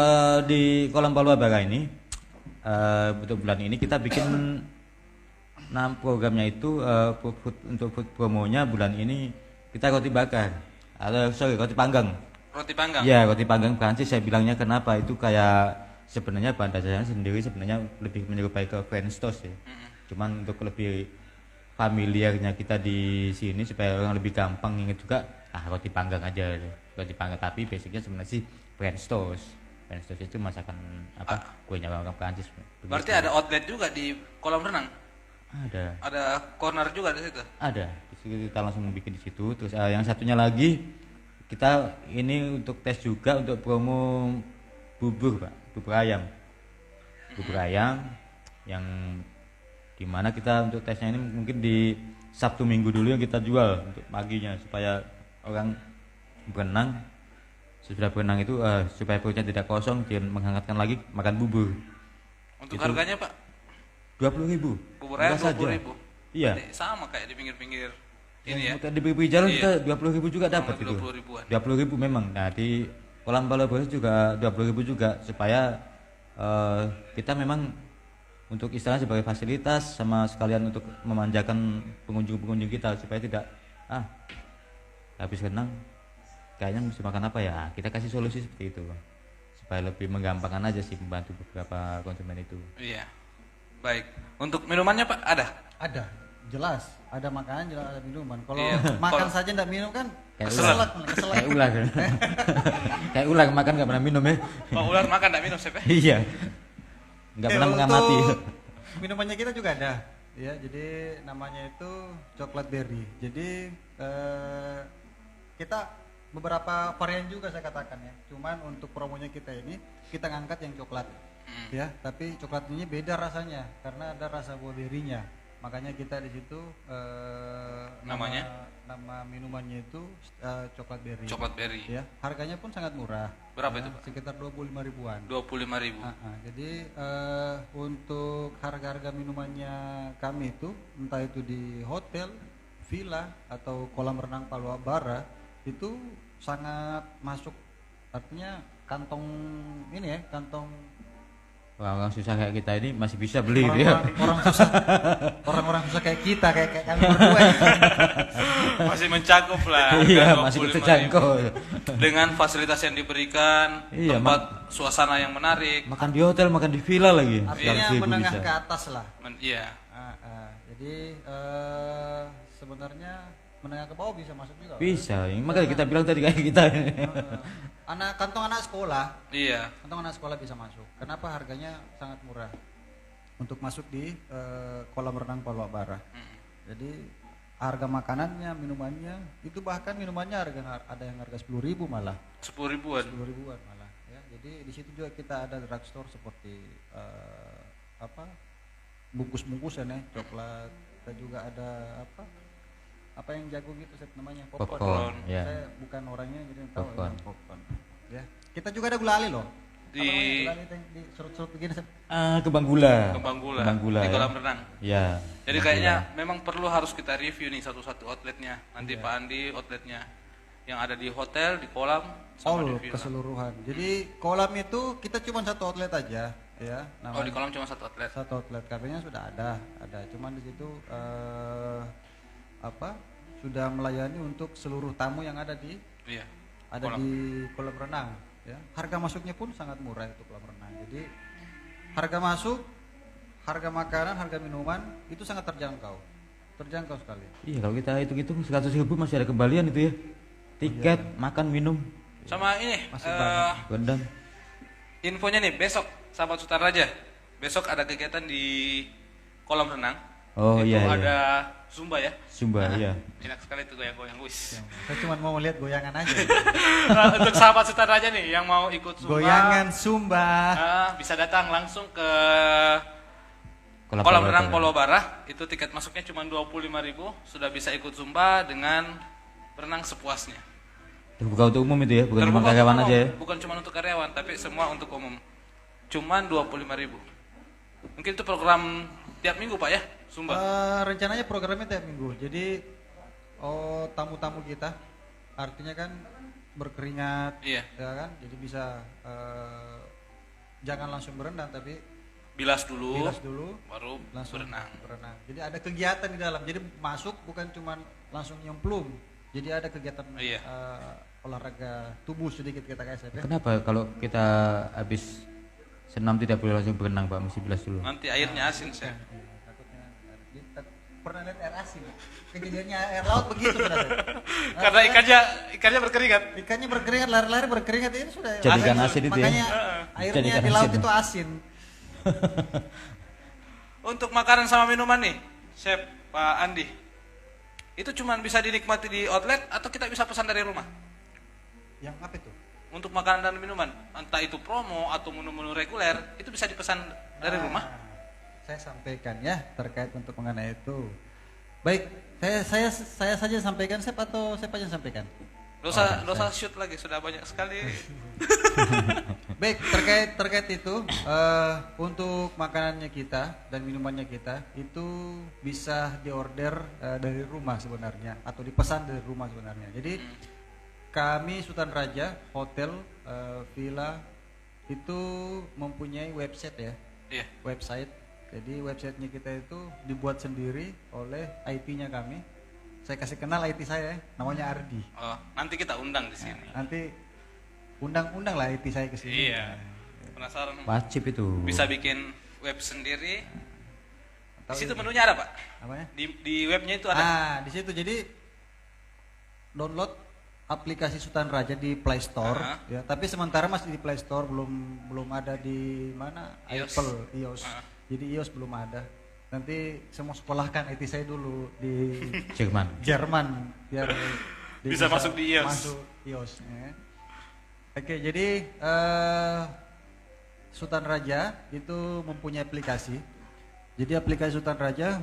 di kolam Paluabara ini, untuk bulan ini kita bikin programnya itu untuk food promonya bulan ini kita roti bakar roti panggang. Roti panggang. Ya, roti panggang Prancis. Saya bilangnya kenapa itu kayak sebenarnya bahan dasarnya sendiri sebenarnya lebih menyerupai ke French toast ya. Cuman untuk lebih familiarnya kita di sini supaya orang lebih gampang ingat juga roti panggang aja, roti panggang, tapi basicnya sebenarnya sih French toast. French toast itu masakan kuenya orang Prancis. Berarti ada outlet juga di kolam renang. Ada Corner juga di situ. Ada. Di situ kita langsung bikin di situ. Terus yang satunya lagi kita ini untuk tes juga untuk promo bubur Pak, bubur ayam. Bubur ayam yang dimana kita untuk tesnya ini mungkin di Sabtu Minggu dulu yang kita jual untuk paginya supaya orang berenang sesudah berenang itu supaya perutnya tidak kosong dan menghangatkan lagi makan bubur. Untuk Itu. harganya Pak? 20.000. Bubur ayam Murah saja. 20.000. Iya. Berarti sama kayak di pinggir-pinggir ini ya. Di pinggir jalan Iya. kita 20.000 juga dapat Kurang itu. lebih 20.000-an. 20.000 memang. Nah, di kolam Paluabara juga 20.000 juga supaya kita memang untuk istilahnya sebagai fasilitas sama sekalian untuk memanjakan pengunjung-pengunjung kita supaya tidak habis renang kayaknya mesti makan apa ya. Kita kasih solusi seperti itu. Supaya lebih menggampangkan aja sih membantu beberapa konsumen itu. Iya. Baik. Untuk minumannya Pak ada? Ada, jelas. Ada makanan, jelas ada minuman. Kalau Iya. makan Kalau- saja enggak minum kan Kayak keselak. Kayak ular. Kayak ular makan nggak pernah minum ya. Pak ular makan enggak minum Chef ya? Iya. Nggak pernah mengamati. Untuk minumannya kita juga ada. Ya, jadi namanya itu coklat berry. Jadi kita beberapa varian juga saya katakan ya. Cuman untuk promonya kita ini kita ngangkat yang coklat. Ya, tapi coklat ini beda rasanya karena ada rasa buah berinya. Makanya kita di situ Namanya? nama minumannya itu coklat berry. Coklat berry. Ya, harganya pun sangat murah. Berapa Ya, itu, Pak? Sekitar 25 ribuan. 25.000. Jadi untuk harga-harga minumannya kami itu entah itu di hotel, villa atau kolam renang Paluabara itu sangat masuk, artinya kantong ini ya, kantong Orang susah kayak kita ini masih bisa beli gitu ya. orang-orang susah kayak kita kayak kami berdua ya. Masih mencakup lah. Iya, harga masih 25.000. terjangkau. Dengan fasilitas yang diberikan, Iya, tempat suasana yang menarik. Makan di hotel, makan di villa lagi. Artinya 100.000 menengah bisa. ke atas lah. Iya. Jadi sebenarnya menengah ke bawah bisa masuk juga. Bisa, makanya kita bilang tadi kayak kita. Kantong anak sekolah, Iya. kantong anak sekolah bisa masuk. Kenapa harganya sangat murah untuk masuk di kolam renang Pulau Bara. Jadi harga makanannya, minumannya itu bahkan minumannya ada yang harga 10.000 malah. 10 ribuan. 10 ribuan malah ya. Jadi di situ juga kita ada drugstore seperti bungkus-bungkusan ya, coklat. Kita juga ada apa yang jago gitu set namanya Popcorn, ya. Saya bukan orangnya jadi tahu Popcorn. yang popcorn. Ya. Kita juga ada gulali loh. Di- Apa namanya gulali itu yang di serut-serut begini set. Kembang gula. Kembang gula. Kembang gula Di ya. kolam renang. Ya. Jadi kayaknya memang perlu harus kita review nih satu-satu outletnya. Nanti Pak Andi outletnya yang ada di hotel, di kolam, sama di All villa. keseluruhan. Jadi kolam itu kita cuma satu outlet aja ya. Oh, di kolam cuma satu outlet. Satu outlet kafenya sudah ada. Cuman di situ sudah melayani untuk seluruh tamu yang ada di Iya. di kolam renang ya. Harga masuknya pun sangat murah itu kolam renang. Jadi harga masuk, harga makanan, harga minuman itu sangat terjangkau. Terjangkau sekali. Iya, kalau kita hitung-hitung 100.000 masih ada kembalian itu ya. Tiket, makan, minum, Sama ini Masih banyak. gondang. infonya nih besok sahabat Sutaraja. Besok ada kegiatan di kolam renang. Oh, itu iya, iya. ada Zumba ya. Sumba, iya. Enak sekali tuh goyang-goyang wis. Saya cuma mau lihat goyangan aja. Nah, untuk sahabat Sutaraja nih yang mau ikut Zumba, Goyangan Sumba. bisa datang langsung ke Kolam kolam Pulau renang Bara. Pulau Bara. Itu tiket masuknya cuma 25.000, sudah bisa ikut Zumba dengan berenang sepuasnya. Terbuka untuk umum itu ya, bukan cuma Terbuka karyawan untuk aja ya. umum, bukan cuma untuk karyawan, tapi semua untuk umum. Cuman 25.000. Mungkin itu program tiap minggu Pak ya, Zumba. Rencananya programnya tiap minggu. Jadi tamu-tamu kita artinya kan berkeringat, Iya. ya kan? Jadi bisa jangan langsung berenang tapi Bilas dulu, bilas dulu baru langsung berenang. Jadi ada kegiatan di dalam. Jadi masuk bukan cuma langsung nyemplung. Jadi ada kegiatan Iya. olahraga tubuh sedikit kita kasih ya. Kenapa kalau kita habis senam tidak boleh langsung berenang Pak, mesti bilas dulu. Nanti airnya asin saya. Takutnya pernah lihat air asin. Kejadiannya air laut begitu benar. Karena ikannya berkeringat. Ikannya berkeringat, lari-lari berkeringat ini sudah Jadi ikan asin itu ya? makanya Jadi airnya ikan di laut asin. itu asin. Untuk makanan sama minuman nih, Chef Pak Andi. Itu cuman bisa dinikmati di outlet atau kita bisa pesan dari rumah? Yang apa itu? Untuk makanan dan minuman, entah itu promo atau menu-menu reguler, itu bisa dipesan dari rumah. Saya sampaikan ya terkait untuk mengenai itu. Baik, saya saja sampaikan Chef atau Chef aja sampaikan? Dosa shoot lagi sudah banyak sekali. Baik, terkait itu untuk makanannya kita dan minumannya kita itu bisa diorder dari rumah sebenarnya atau dipesan dari rumah sebenarnya. Jadi kami Sultan Raja Hotel Villa itu mempunyai website ya, Iya. website. Jadi websitenya kita itu dibuat sendiri oleh IT-nya kami. Saya kasih kenal IT saya, namanya Ardi. Oh, nanti kita undang di sini. Nanti undang-undang lah IT saya ke sini. Iya. Penasaran? Wajib itu. Bisa bikin web sendiri. Di Atau situ ini. menunya ada, Pak. Apanya? Di webnya itu ada. Di situ jadi download aplikasi Sultan Raja di Play Store Ah. ya, tapi sementara masih di Play Store, belum ada di mana? iOS. Apple, iOS. Ah. Jadi iOS belum ada. Nanti saya mau sekolahkan IT saya dulu di Jerman. Jerman biar dia Bisa masuk di iOS. Masuk iOS ya. Oke, jadi Sultan Raja itu mempunyai aplikasi. Jadi aplikasi Sultan Raja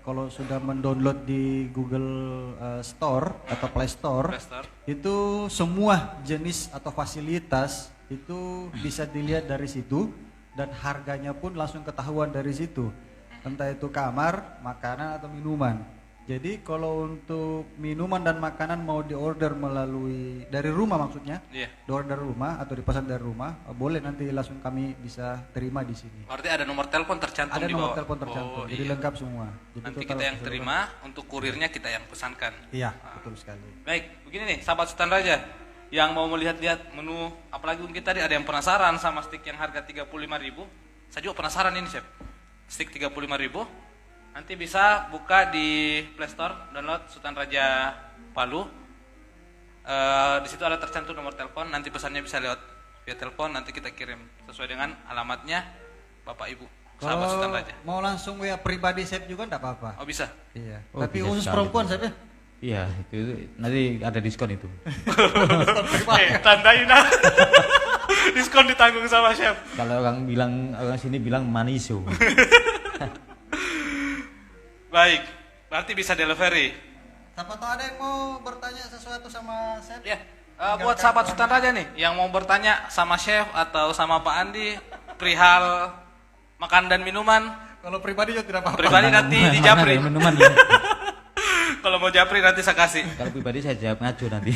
kalau sudah mendownload di Google Store atau Play Store, Investor. itu semua jenis atau fasilitas itu bisa dilihat dari situ dan harganya pun langsung ketahuan dari situ. Entah itu kamar, makanan atau minuman. Jadi kalau untuk minuman dan makanan mau diorder melalui dari rumah maksudnya, Iya. diorder dari rumah atau dipesan dari rumah, boleh nanti langsung kami bisa terima di sini. Berarti ada nomor telepon tercantum Ada di nomor bawah. telepon tercantum, Oh, jadi iya. lengkap semua. Jadi Nanti total kita yang keseluruhan. terima, untuk kurirnya kita yang pesankan. Iya, betul sekali. Baik, begini nih, sahabat Sultan Raja yang mau melihat-lihat menu, apalagi mungkin tadi ada yang penasaran sama stick yang harga 35.000. Saya juga penasaran ini, Chef. Stick 35.000 Nanti bisa buka di Play Store, download Sultan Raja Palu. Di situ ada tercantum nomor telepon. Nanti pesannya bisa lewat via telepon. Nanti kita kirim sesuai dengan alamatnya Bapak Ibu. Sahabat Sultan Kalau Raja. mau langsung WA pribadi Chef juga enggak apa-apa. Oh bisa. Iya. Oh, Tapi bisa khusus sekali perempuan itu. Chef ya. Iya, itu nanti ada diskon itu. Tandain ah. Diskon ditanggung sama chef. Kalau orang sini bilang maniso. Baik, berarti bisa delivery. Siapa tahu ada yang mau bertanya sesuatu sama Chef? Ya, buat sahabat Sultan Raja nih, yang mau bertanya sama chef atau sama Pak Andi perihal makan dan minuman, Kalau pribadi juga tidak apa-apa. pribadi nanti Mana dijapri. ada minuman ya. Kalau mau japri nanti saya kasih. Kalau pribadi saya jawab ngaco nanti.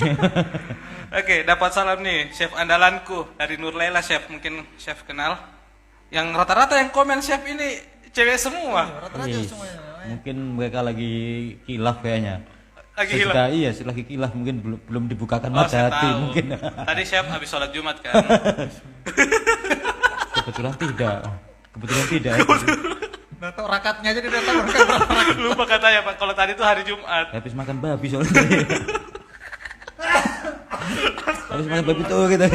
Oke, dapat salam nih, chef andalanku dari Nur Laila, chef mungkin chef kenal. Yang rata-rata yang komen chef ini cewek semua. Rata-rata Wih, semuanya. mungkin mereka lagi kilaf kayaknya. Lagi Sesudah- hilang. Iya, lagi kilaf mungkin belum dibukakan Oh, mata saya hati tahu. mungkin. Tadi chef habis sholat Jumat kan. Kebetulan tidak. Kebetulan tidak. Udah tahu rakatnya aja dia tahu rakaat berapa. Lupa katanya Pak, kalau tadi itu hari Jumat. Habis makan babi soalnya. Habis makan babi tuh kita.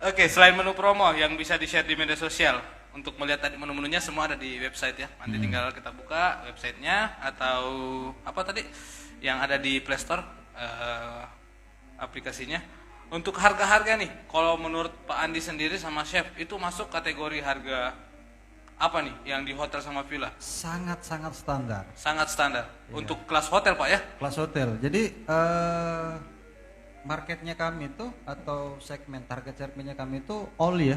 Oke, selain menu promo yang bisa di-share di media sosial, untuk melihat tadi menu-menunya semua ada di website ya. Nanti tinggal kita buka websitenya atau apa tadi yang ada di Play Store aplikasinya. Untuk harga-harga nih, kalau menurut Pak Andi sendiri sama chef itu masuk kategori harga apa nih yang di hotel sama villa? Sangat-sangat standar. Sangat standar. Untuk kelas hotel Pak ya? Kelas hotel. Jadi marketnya kami itu atau segmen target segmennya kami itu all ya.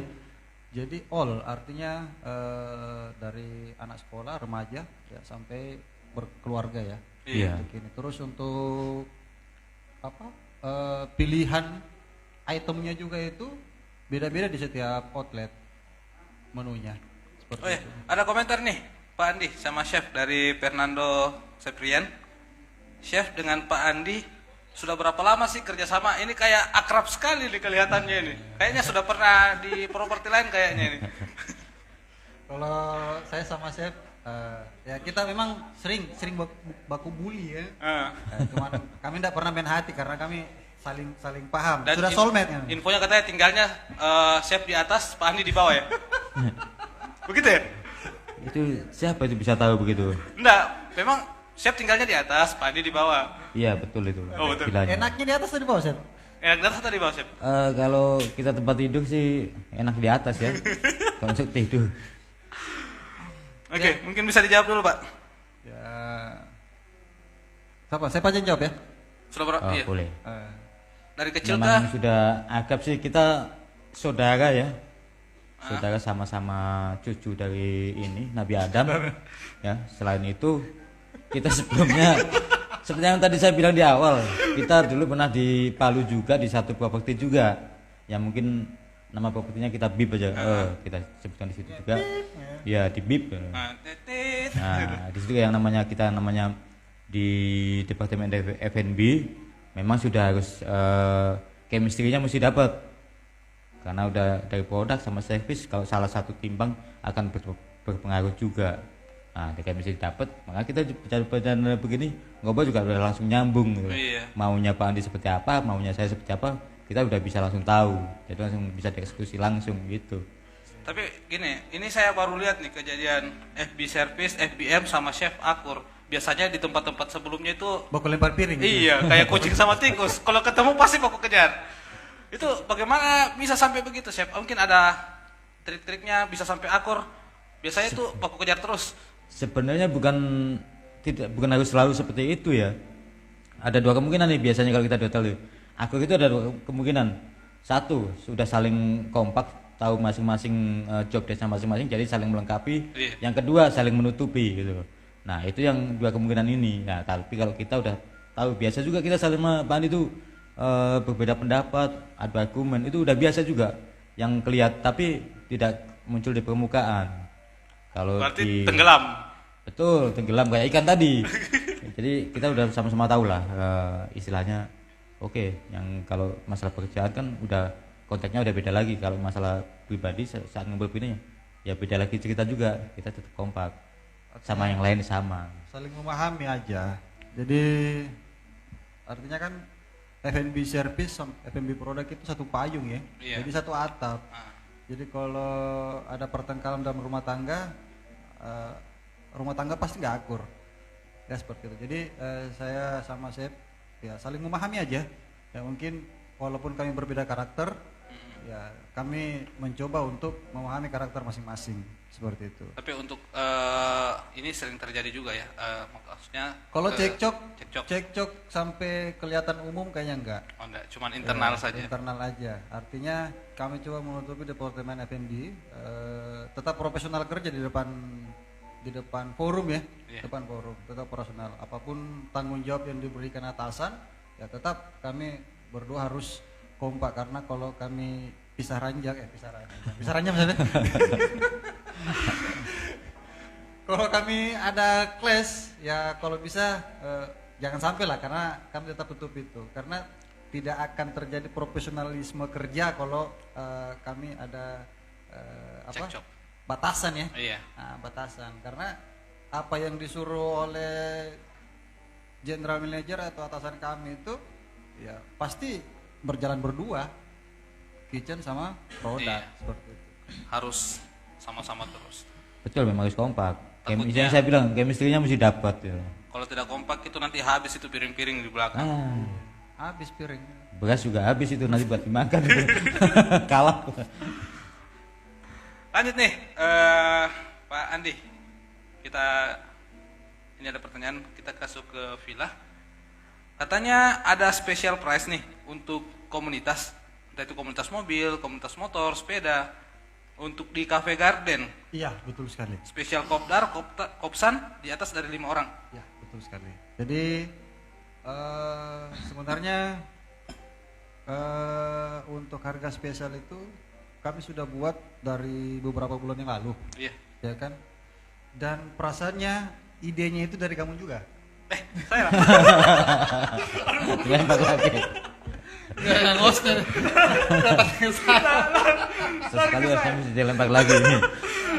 Jadi all artinya dari anak sekolah, remaja ya sampai berkeluarga ya. Iya. Untuk ini. Terus untuk apa? Pilihan itemnya juga itu beda-beda di setiap outlet menunya. Seperti Oh ya, itu. ada komentar nih Pak Andi sama chef dari Fernando Seprian. Chef dengan Pak Andi sudah berapa lama sih kerjasama? Ini kayak akrab sekali nih kelihatannya ini. Kayaknya sudah pernah di properti lain kayaknya ini. Kalau saya sama chef ya kita memang sering baku bully ya. Cuman kami tidak pernah main hati karena kami saling paham. Sudah soulmate ya. Infonya katanya tinggalnya chef di atas, Pak Andi di bawah ya. Begitu ya? Itu siapa itu bisa tahu begitu? Enggak, memang chef tinggalnya di atas, Pak Andi di bawah. Iya, betul itu. Oh, betul. Bilangnya. Enaknya di atas atau di bawah chef? Enak di atas atau di bawah chef? Kalau kita tempat tidur sih enak di atas ya. Kalau untuk tidur. Oke, mungkin bisa dijawab dulu Pak. Ya. Siapa? Saya aja jawab ya. Sudah berapa? Oh, Iya. boleh. Dari kecil kah? Memang sudah akrab sih, kita saudara ya. Saudara sama-sama cucu dari ini Nabi Adam. Ya, selain itu kita sebelumnya seperti yang tadi saya bilang di awal, kita dulu pernah di Palu juga, di satu properti juga. Yang mungkin nama propertinya kita bip aja. Kita sebutkan di situ juga. Ya, di bip. Nah, titit. Nah, di situ yang namanya di departemen F&B memang sudah harus chemistry-nya mesti dapat. Karena udah dari produk sama service, kalau salah satu timbang akan berpengaruh juga. Nah, di chemistry dapat, maka kita bicara begini, ngobrol juga udah langsung nyambung gitu. Iya. Maunya Pak Andi seperti apa, maunya saya seperti apa, kita udah bisa langsung tahu. Jadi langsung bisa dieksekusi langsung gitu. Tapi gini, ini saya baru lihat nih kejadian FB service, FBM sama chef akur. Biasanya di tempat-tempat sebelumnya itu Baku lempar piring. gitu. iya, kayak kucing sama tikus. Kalau ketemu pasti baku kejar. Itu bagaimana bisa sampai begitu, chef? Mungkin ada trik-triknya bisa sampai akur. Biasanya itu baku kejar terus. Sebenarnya bukan harus selalu seperti itu ya. Ada dua kemungkinan nih biasanya kalau kita di hotel. Akur itu ada dua kemungkinan. Satu, sudah saling kompak, tahu masing-masing job desk masing-masing, jadi saling melengkapi. Iya. Yang kedua, saling menutupi gitu. Nah, itu yang dua kemungkinan ini. Nah, tapi kalau kita udah tahu, biasa juga kita saling Pak Andi itu berbeda pendapat, adu argumen, itu udah biasa juga yang kelihatan, tapi tidak muncul di permukaan. Kalau Berarti tenggelam. Betul, tenggelam kayak ikan tadi. Jadi kita udah sama-sama tahu lah istilahnya. Oke, yang kalau masalah pekerjaan kan udah konteksnya udah beda lagi. Kalau masalah pribadi saat ngobrol begini ya beda lagi cerita juga, kita tetap kompak sama yang lain sama. Saling memahami aja. Jadi artinya kan F&B service sama F&B produk itu satu payung ya. Iya. Jadi satu atap. Ah. Jadi kalau ada pertengkaran dalam rumah tangga pasti nggak akur. Ya seperti itu. Jadi saya sama Chef ya saling memahami aja. Ya mungkin walaupun kami berbeda karakter, ya kami mencoba untuk memahami karakter masing-masing seperti itu. Tapi untuk ini sering terjadi juga ya, maksudnya Kalau cekcok. cekcok sampai kelihatan umum kayaknya enggak. Oh enggak, cuman internal Ya, saja. Internal aja. Artinya kami coba menutupi departemen F&B, tetap profesional kerja di depan forum ya, Iya. depan forum, tetap profesional. Apapun tanggung jawab yang diberikan atasan, ya tetap kami berdua harus kompak karena kalau kami pisah ranjang misalnya. Kalau kami ada clash, ya kalau bisa jangan sampai lah karena kami tetap tutup itu karena tidak akan terjadi profesionalisme kerja kalau kami ada Cekcok. batasan ya. Iya. Nah, batasan karena apa yang disuruh oleh general manager atau atasan kami itu ya pasti berjalan berdua, kitchen sama produk Iya. seperti itu. Harus sama-sama terus. Betul, memang harus kompak. Takutnya- Yang saya bilang chemistry-nya mesti dapat ya. Kalau tidak kompak itu nanti habis itu piring-piring di belakang. Habis piring. Beras juga habis itu nanti buat dimakan itu. Kalah. Lanjut nih, Pak Andi. Ini ada pertanyaan, kita masuk ke villa. Katanya ada special price nih untuk komunitas, entah itu komunitas mobil, komunitas motor, sepeda, untuk di Cafe Garden. Iya, betul sekali. Spesial kopdar, kopsan di atas dari 5 orang. Ya, betul sekali. Jadi sebenarnya untuk harga spesial itu kami sudah buat dari beberapa bulan yang lalu, Iya. ya kan? Dan perasaannya idenya itu dari kamu juga. Saya lah. Lempar lagi. Sesekali harus kami dilempar lagi ini.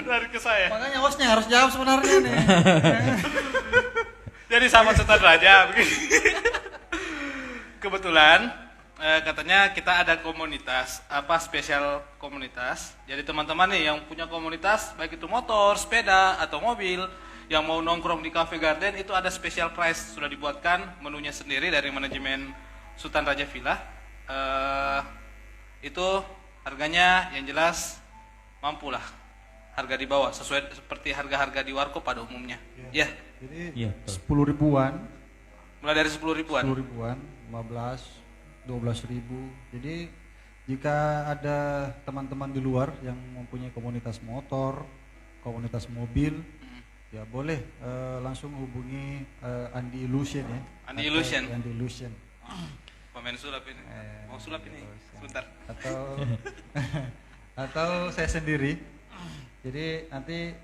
Lari ke saya. Makanya hostnya harus jawab sebenarnya nih. Jadi sama Sultan Raja begini. Kebetulan katanya kita ada komunitas, spesial komunitas. Jadi teman-teman nih yang punya komunitas baik itu motor, sepeda atau mobil yang mau nongkrong di Cafe Garden itu ada special price, sudah dibuatkan menunya sendiri dari manajemen Sultan Raja Villa. Itu harganya yang jelas mampu lah, harga di bawah sesuai seperti harga-harga di warkop pada umumnya. Ya. Jadi Iya, 10 ribuan, Mulai dari 10 ribuan. 10 ribuan, 15, 12 ribu. Jadi jika ada teman-teman di luar yang mempunyai komunitas motor, komunitas mobil, ya boleh langsung hubungi Andi Illusion ya. Andi Atau Illusion. Andi Illusion. Pemain sulap ini. Mau sulap ini. Sebentar. Atau saya sendiri. Jadi nanti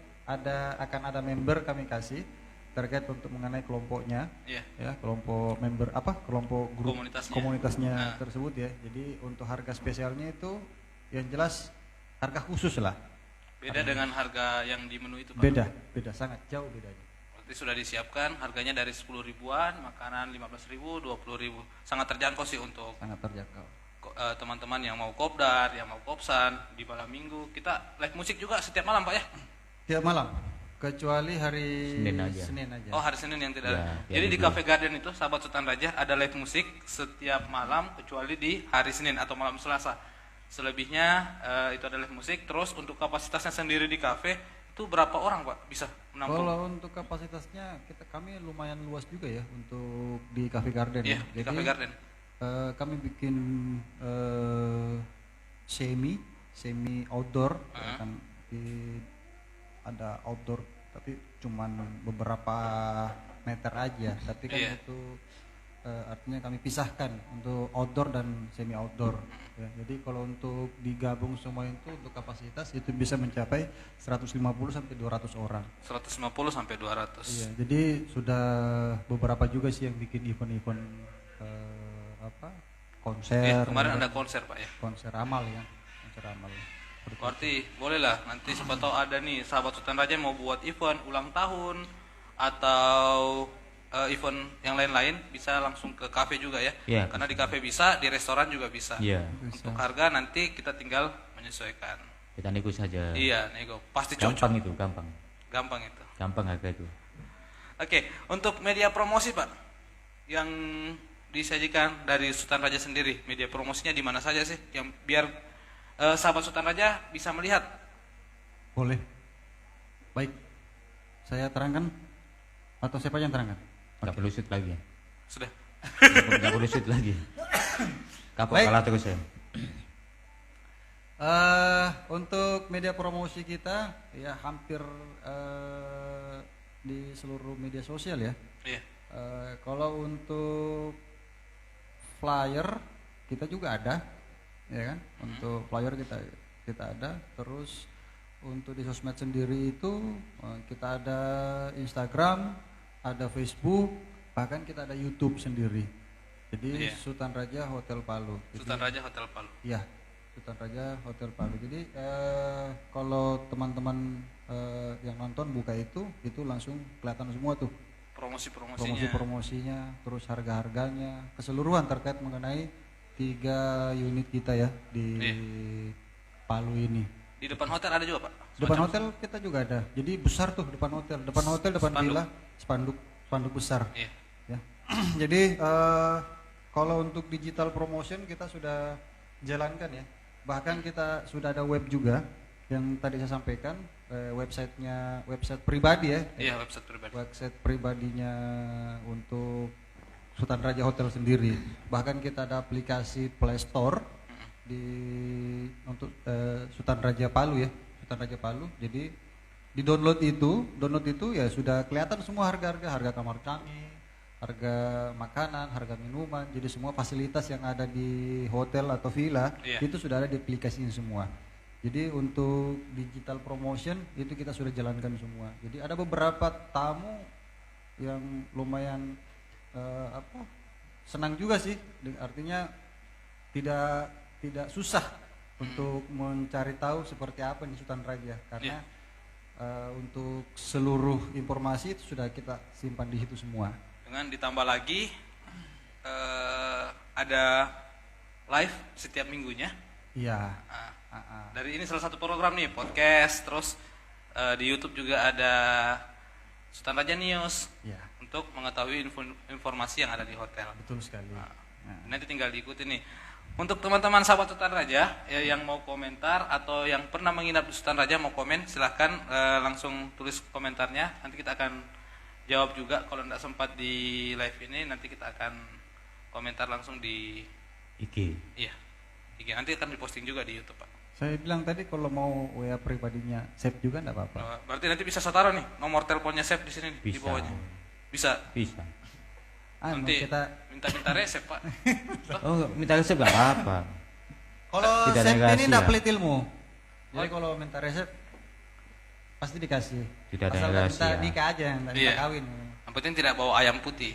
akan ada member kami kasih terkait untuk mengenai kelompoknya. Iya. Ya, kelompok member kelompok grup Komunitasnya. tersebut ya. Jadi untuk harga spesialnya itu yang jelas harga khusus lah. Beda dengan harga yang di menu itu, Pak. Beda sangat jauh bedanya. Berarti sudah disiapkan harganya dari 10 ribuan, makanan 15 ribu, 20 ribu. Sangat terjangkau sih untuk Sangat terjangkau. teman-teman yang mau kopdar, yang mau kopsan di malam minggu. Kita live musik juga setiap malam, Pak ya. Tiap malam kecuali hari Senin aja. Oh, hari Senin yang tidak Ya, ada. tiap Jadi di minggu. Cafe Garden itu sahabat Sultan Raja ada live musik setiap malam kecuali di hari Senin atau malam Selasa. Selebihnya itu ada live musik. Terus untuk kapasitasnya sendiri di cafe itu berapa orang, Pak, bisa menampung? Kalau untuk kapasitasnya kami lumayan luas juga ya untuk di Cafe Garden. Iya, di Cafe Garden. Kami bikin semi outdoor, kan ada outdoor tapi cuman beberapa meter aja. Tapi kan Iya. itu artinya kami pisahkan untuk outdoor dan semi outdoor. Ya, jadi kalau untuk digabung semua itu untuk kapasitas itu bisa mencapai 150 sampai 200 orang. 150 sampai 200. Iya, jadi sudah beberapa juga sih yang bikin event-event konser. Iya, kemarin ada konser, Pak ya. Konser amal ya, konser amal. Berarti boleh lah nanti siapa tahu ada nih sahabat Sultan Raja mau buat event ulang tahun atau event yang lain-lain bisa langsung ke kafe juga ya. Iya. Karena di kafe bisa, di restoran juga bisa. Iya. Untuk harga nanti kita tinggal menyesuaikan. Kita nego saja. Iya, nego. Pasti cocok. Gampang itu, gampang. Gampang itu. Gampang harga itu. Oke, untuk media promosi Pak yang disajikan dari Sultan Raja sendiri, media promosinya di mana saja sih yang biar sahabat Sultan Raja bisa melihat? Boleh. Baik. Saya terangkan atau siapa yang terangkan? Enggak perlu shoot lagi. Sudah. Enggak perlu shoot lagi. Kapok Baik. kalah terus ya. Untuk media promosi kita ya hampir di seluruh media sosial ya. Iya. Kalau untuk flyer kita juga ada, ya kan? Untuk flyer kita ada. Terus untuk di sosmed sendiri itu kita ada Instagram, ada Facebook, bahkan kita ada YouTube sendiri. Jadi Iya. Sultan Raja Hotel Palu. Sultan Raja Hotel Palu. Iya, Sultan Raja Hotel Palu. Jadi kalau teman-teman yang nonton buka itu langsung kelihatan semua tuh Promosi-promosinya. promosi-promosinya, terus harga-harganya, keseluruhan terkait mengenai 3 unit kita ya di Iya. Palu ini. Di depan hotel ada juga Pak? Depan Semacam- hotel kita juga ada. Jadi besar tuh depan hotel, depan Spanduk. villa, spanduk besar. Iya. Ya. Jadi kalau untuk digital promotion kita sudah jalankan ya. Bahkan kita sudah ada web juga yang tadi saya sampaikan, website pribadi ya. Iya, website pribadi. Website pribadinya untuk Sultan Raja Hotel sendiri. Bahkan kita ada aplikasi Play Store untuk Sultan Raja Palu ya, Sultan Raja Palu. Jadi di download itu ya sudah kelihatan semua harga kamar kami, harga makanan, harga minuman. Jadi semua fasilitas yang ada di hotel atau villa Iya. itu sudah ada di aplikasinya semua. Jadi untuk digital promotion itu kita sudah jalankan semua. Jadi ada beberapa tamu yang lumayan senang juga sih. Artinya tidak susah untuk mencari tahu seperti apa nih Sultan Raja karena untuk seluruh informasi itu sudah kita simpan di situ semua. Dengan ditambah lagi ada live setiap minggunya. Iya. Dari ini salah satu program nih, podcast, terus di YouTube juga ada Sultan Raja News Iya, untuk mengetahui informasi yang ada di hotel. betul sekali. Nanti tinggal diikuti nih. Untuk teman-teman sahabat Sultan Raja ya, yang mau komentar atau yang pernah menginap di Sultan Raja mau komen, silahkan langsung tulis komentarnya. Nanti kita akan jawab juga. Kalau tidak sempat di live ini, nanti kita akan komentar langsung di IG. iya. Nanti akan diposting juga di YouTube, Pak. Saya bilang tadi kalau mau WA pribadinya save juga enggak apa-apa. Berarti nanti bisa saya taruh nih nomor teleponnya Chef di sini nih, di Bisa. bawahnya. Bisa. Bisa. Nanti Kita minta resep, Pak. Oh, minta resep enggak apa-apa. kalau Tidak ada save ini rahasia. enggak pelit ilmu. Jadi kalau minta resep pasti dikasih. Tidak ada Asal nggak minta rahasia. nikah aja, enggak Iya. kawin. Yang penting tidak bawa ayam putih.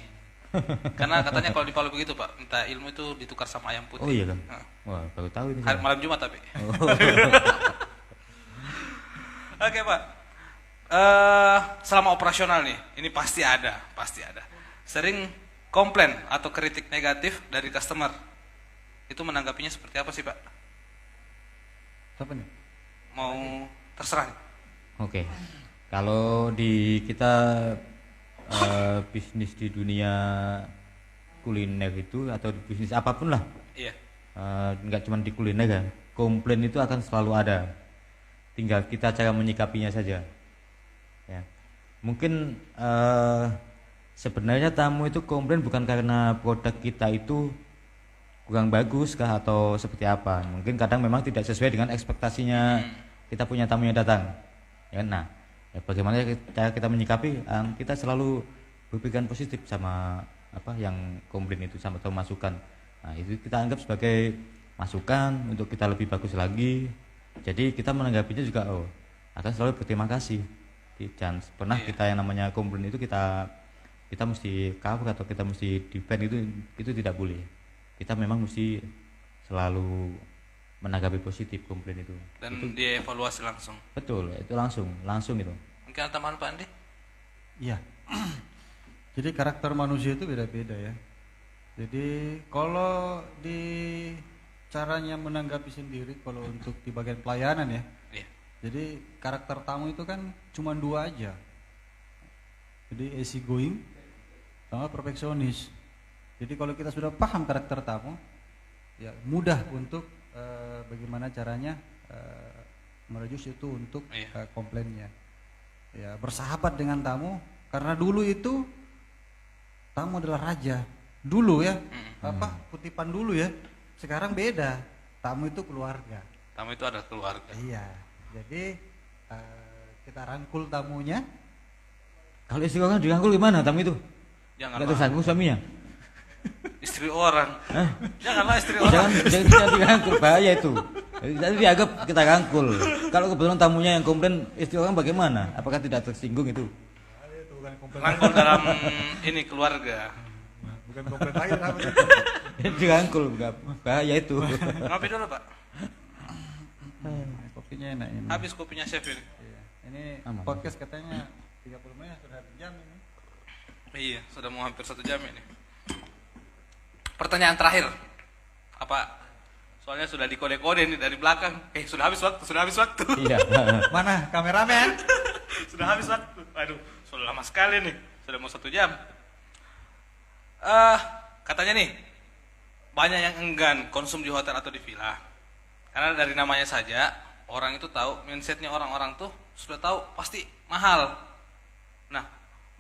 Karena katanya kalau di Palu begitu, Pak, minta ilmu itu ditukar sama ayam putih. Oh iya kan? Nah. Wah, baru tahu ini. Hari saya. malam Jumat tapi. Oh. Oke, Pak. Selama operasional nih, ini pasti ada. Sering komplain atau kritik negatif dari customer. Itu menanggapinya seperti apa sih, Pak? Siapa nih? Mau terserah. nih. Oke. Kalau di kita bisnis di dunia kuliner itu atau di bisnis apapun lah, Iya. nggak cuma di kuliner kan, komplain itu akan selalu ada. Tinggal kita cara menyikapinya saja. Ya. Mungkin sebenarnya tamu itu komplain bukan karena produk kita itu kurang bagus kah atau seperti apa. Mungkin kadang memang tidak sesuai dengan ekspektasinya kita punya tamu yang datang. Ya, nah, ya bagaimana cara kita menyikapi? Kita selalu berpikiran positif sama apa yang komplain itu sama atau masukan. Nah, itu kita anggap sebagai masukan untuk kita lebih bagus lagi. Jadi kita menanggapinya juga akan selalu berterima kasih. Jangan pernah kita yang namanya komplain itu kita mesti cover atau kita mesti defend itu tidak boleh. Kita memang mesti selalu menanggapi positif komplain itu. Dan dievaluasi langsung. Betul, itu langsung itu. Mungkin ada tambahan Pak Andi? Iya. Jadi karakter manusia itu beda-beda ya. Jadi kalau di caranya menanggapi sendiri, kalau untuk di bagian pelayanan ya. Iya. Jadi karakter tamu itu kan cuma dua aja. Jadi easy going sama perfeksionis. Jadi kalau kita sudah paham karakter tamu, ya mudah untuk bagaimana caranya merejus itu untuk komplainnya. Ya bersahabat dengan tamu, karena dulu itu tamu adalah raja. Dulu ya, kutipan dulu ya. Sekarang beda. Tamu itu keluarga. Tamu itu adalah keluarga. Iya. Jadi kita rangkul tamunya. Kalau istri orang dirangkul gimana tamu itu? Janganlah. Enggak tersanggung suaminya. Istri orang. Hah? Janganlah istri orang. Jangan dirangkul, bahaya itu. Jadi dianggap kita rangkul. Kalau kebetulan tamunya yang komplain istri orang bagaimana? Apakah tidak tersinggung itu? Rangkul dalam ini keluarga. Bukan komplain lagi apa itu? Dirangkul, bahaya itu. Ngopi dulu Pak. Kopinya enak ini. Habis kopinya chef ini. Iya. Ini Aman. podcast katanya 30 menit sudah jam ini. Iya, sudah mau hampir 1 jam ini. Pertanyaan terakhir. Apa? Soalnya sudah dikode-kode nih dari belakang. Sudah habis waktu. Iya. Mana kameramen? Sudah habis waktu. Aduh, sudah lama sekali nih. Sudah mau 1 jam. Katanya nih, banyak yang enggan konsum di hotel atau di villa. Karena dari namanya saja, orang itu tahu, mindsetnya orang-orang tuh sudah tahu pasti mahal. Nah,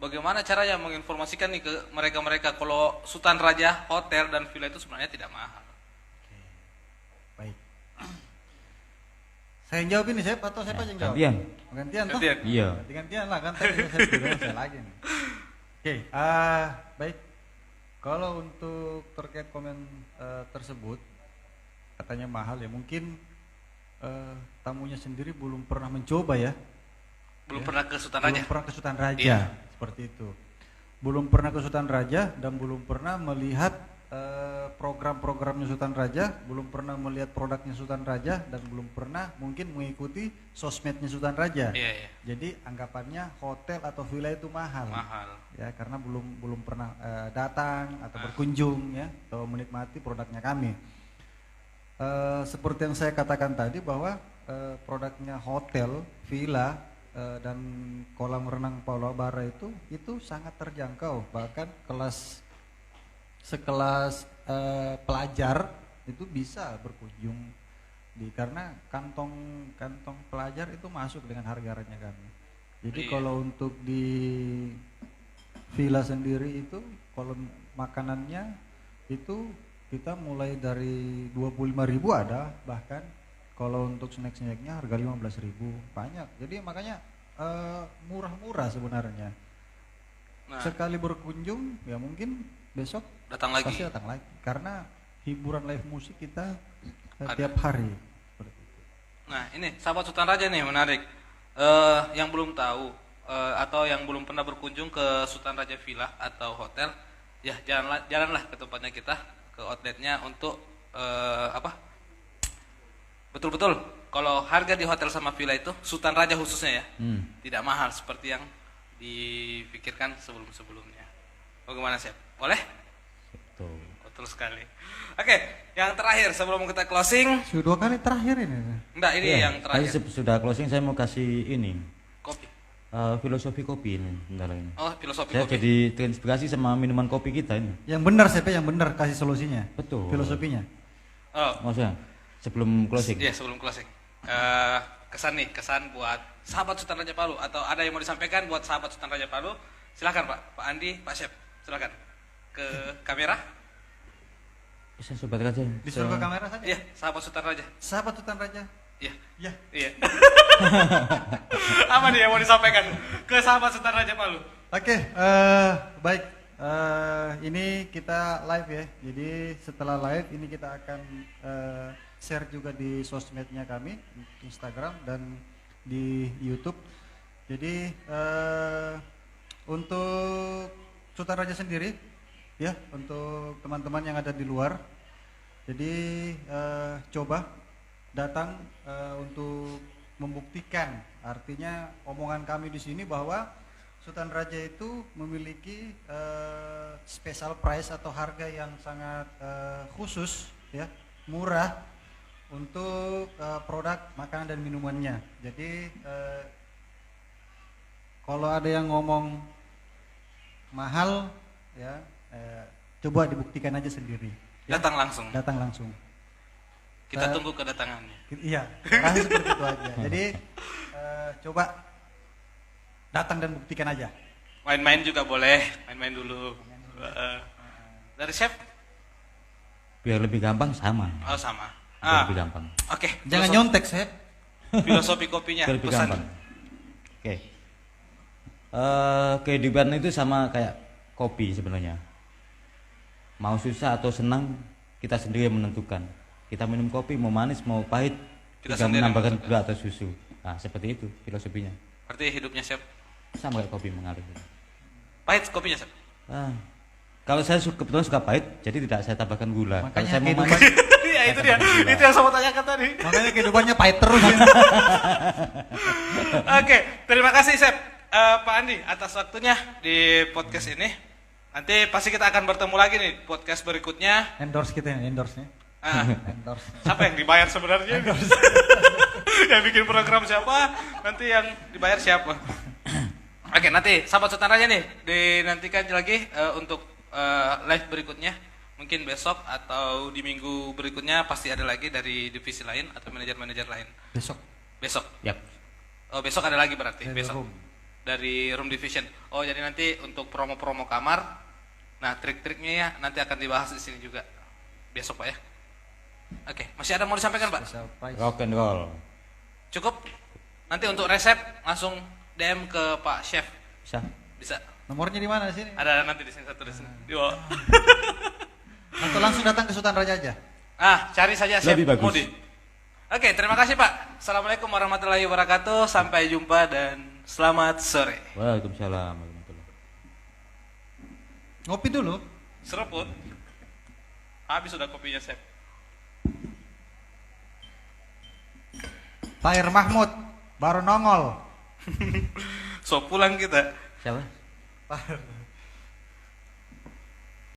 bagaimana caranya menginformasikan nih ke mereka-mereka kalau Sultan Raja hotel dan villa itu sebenarnya tidak mahal? Baik. Saya yang jawab ini, saya atau siapa yang jawab? Gantian. Gantian toh? Gantian. Iya. Gantian lah kan, saya lagi nih. Oke, baik. Kalau untuk terkait komen tersebut, katanya mahal ya, mungkin tamunya sendiri belum pernah mencoba ya. Belum Ya. pernah ke Sultan Raja? Belum pernah ke Sultan Raja, Iya. seperti itu. Belum pernah ke Sultan Raja dan belum pernah melihat program-programnya Sultan Raja, belum pernah melihat produknya Sultan Raja, dan belum pernah mungkin mengikuti sosmednya Sultan Raja. Iya, iya. Jadi anggapannya hotel atau villa itu mahal. Mahal. Ya, karena belum pernah datang atau berkunjung ya, atau menikmati produknya kami. Seperti yang saya katakan tadi bahwa produknya hotel, villa dan kolam renang Pulau Bara itu sangat terjangkau, bahkan sekelas pelajar itu bisa berkunjung karena kantong pelajar itu masuk dengan harganya kami. Jadi Iya. kalau untuk di villa sendiri itu kalau makanannya itu kita mulai dari 25.000 ada, bahkan kalau untuk snack-snacknya harga 15.000, banyak. Jadi makanya murah-murah sebenarnya. Nah, Sekali berkunjung ya mungkin besok datang lagi. pasti datang lagi karena hiburan live musik kita Ada. tiap hari. Seperti itu. Nah, ini sahabat Sultan Raja nih menarik. Yang belum tahu atau yang belum pernah berkunjung ke Sultan Raja Villa atau hotel, ya jalanlah ke tempatnya kita, ke outletnya untuk betul-betul kalau harga di hotel sama villa itu Sultan Raja khususnya ya, tidak mahal seperti yang dipikirkan sebelum-sebelumnya. Bagaimana Chef? Boleh? Betul. Betul sekali. Oke, yang terakhir sebelum kita closing, Sudah 2 kali terakhir ini. enggak ini Iya, yang terakhir. tadi sudah closing saya mau kasih ini Kopi. filosofi kopi ini bentar lagi. Oh, filosofi Saya kopi. jadi terinspirasi sama minuman kopi kita ini. Yang benar siapa yang benar kasih solusinya? Betul. Filosofinya. Oh, Maksudnya sebelum closing. iya sebelum closing. Kesan buat sahabat Sultan Raja Palu atau ada yang mau disampaikan buat sahabat Sultan Raja Palu? Silakan Pak Andi, Pak Chef, silakan ke kamera. Saya sobat raja. Disuruh ke kamera saja. Iya, sahabat Sultan Raja. Sahabat Sultan Raja. Iya, Ya. iya. Apa nih yang mau disampaikan ke sahabat Sultan Raja Palu? Oke, baik. Ini kita live ya. Jadi setelah live ini kita akan share juga di sosmednya kami, Instagram dan di YouTube. Jadi untuk Sultan Raja sendiri, ya, untuk teman-teman yang ada di luar, jadi coba datang untuk membuktikan. Artinya omongan kami di sini bahwa Sultan Raja itu memiliki special price atau harga yang sangat khusus, ya, murah untuk produk makanan dan minumannya. Jadi kalau ada yang ngomong mahal, ya, coba dibuktikan aja sendiri. Ya, Datang langsung. datang langsung. Kita tunggu kedatangannya. Iya, rasanya seperti itu aja. Jadi coba datang dan buktikan aja. Main-main juga boleh, main-main dulu. Dari chef? Biar lebih gampang sama. Oh sama. Biar lebih gampang. Oke. Jangan nyontek, Chef. Filosofi kopinya. Biar lebih Pesan. gampang. Oke. Kehidupan itu sama kayak kopi sebenarnya. Mau susah atau senang, kita sendiri yang menentukan. Kita minum kopi mau manis mau pahit, Kita kita sendiri menambahkan menentukan. gula atau susu. Nah, seperti itu filosofinya. Berarti hidupnya chef. Sama kayak kopi mengalir. Pahit kopinya chef. Kalau saya kebetulan suka pahit, jadi tidak saya tambahkan gula. Kalau Makanya saya mau kehidupan- manis, Iya itu dia. tambahkan gula. Itu yang saya mau tanyakan tadi. Makanya kehidupannya pahit terus. Ya. Oke, terima kasih chef Pak Andi atas waktunya di podcast ini. Nanti pasti kita akan bertemu lagi nih podcast berikutnya. Endorse kita ya, endorse-nya. Endorse. Siapa yang dibayar sebenarnya? Yang bikin program siapa? Nanti yang dibayar siapa? Oke, nanti sahabat Sultan Raja nih dinantikan lagi untuk live berikutnya. Mungkin besok atau di minggu berikutnya pasti ada lagi dari divisi lain atau manajer-manajer lain. Besok. Besok. Yap. Oh, besok ada lagi berarti. Dari Besok. room. Dari room division. Oh, jadi nanti untuk promo-promo kamar, nah trik-triknya ya nanti akan dibahas di sini juga. Besok Pak ya. Oke, masih ada mau disampaikan Pak? Special price. Rock and roll. Cukup? Nanti untuk resep langsung DM ke Pak Chef. Bisa. Bisa. Nomornya di mana sini? Ada nanti di sini satu di sini. Yo. Atau langsung datang ke Sultan Raja aja. Cari saja Chef Lebih bagus. Mudi. Oke, terima kasih Pak. Assalamualaikum warahmatullahi wabarakatuh. Sampai jumpa dan selamat sore. Waalaikumsalam warahmatullahi. Ngopi dulu. Seruput. Habis sudah kopinya Chef. Tahir Mahmud baru nongol. So pulang kita. Siapa? Tahir.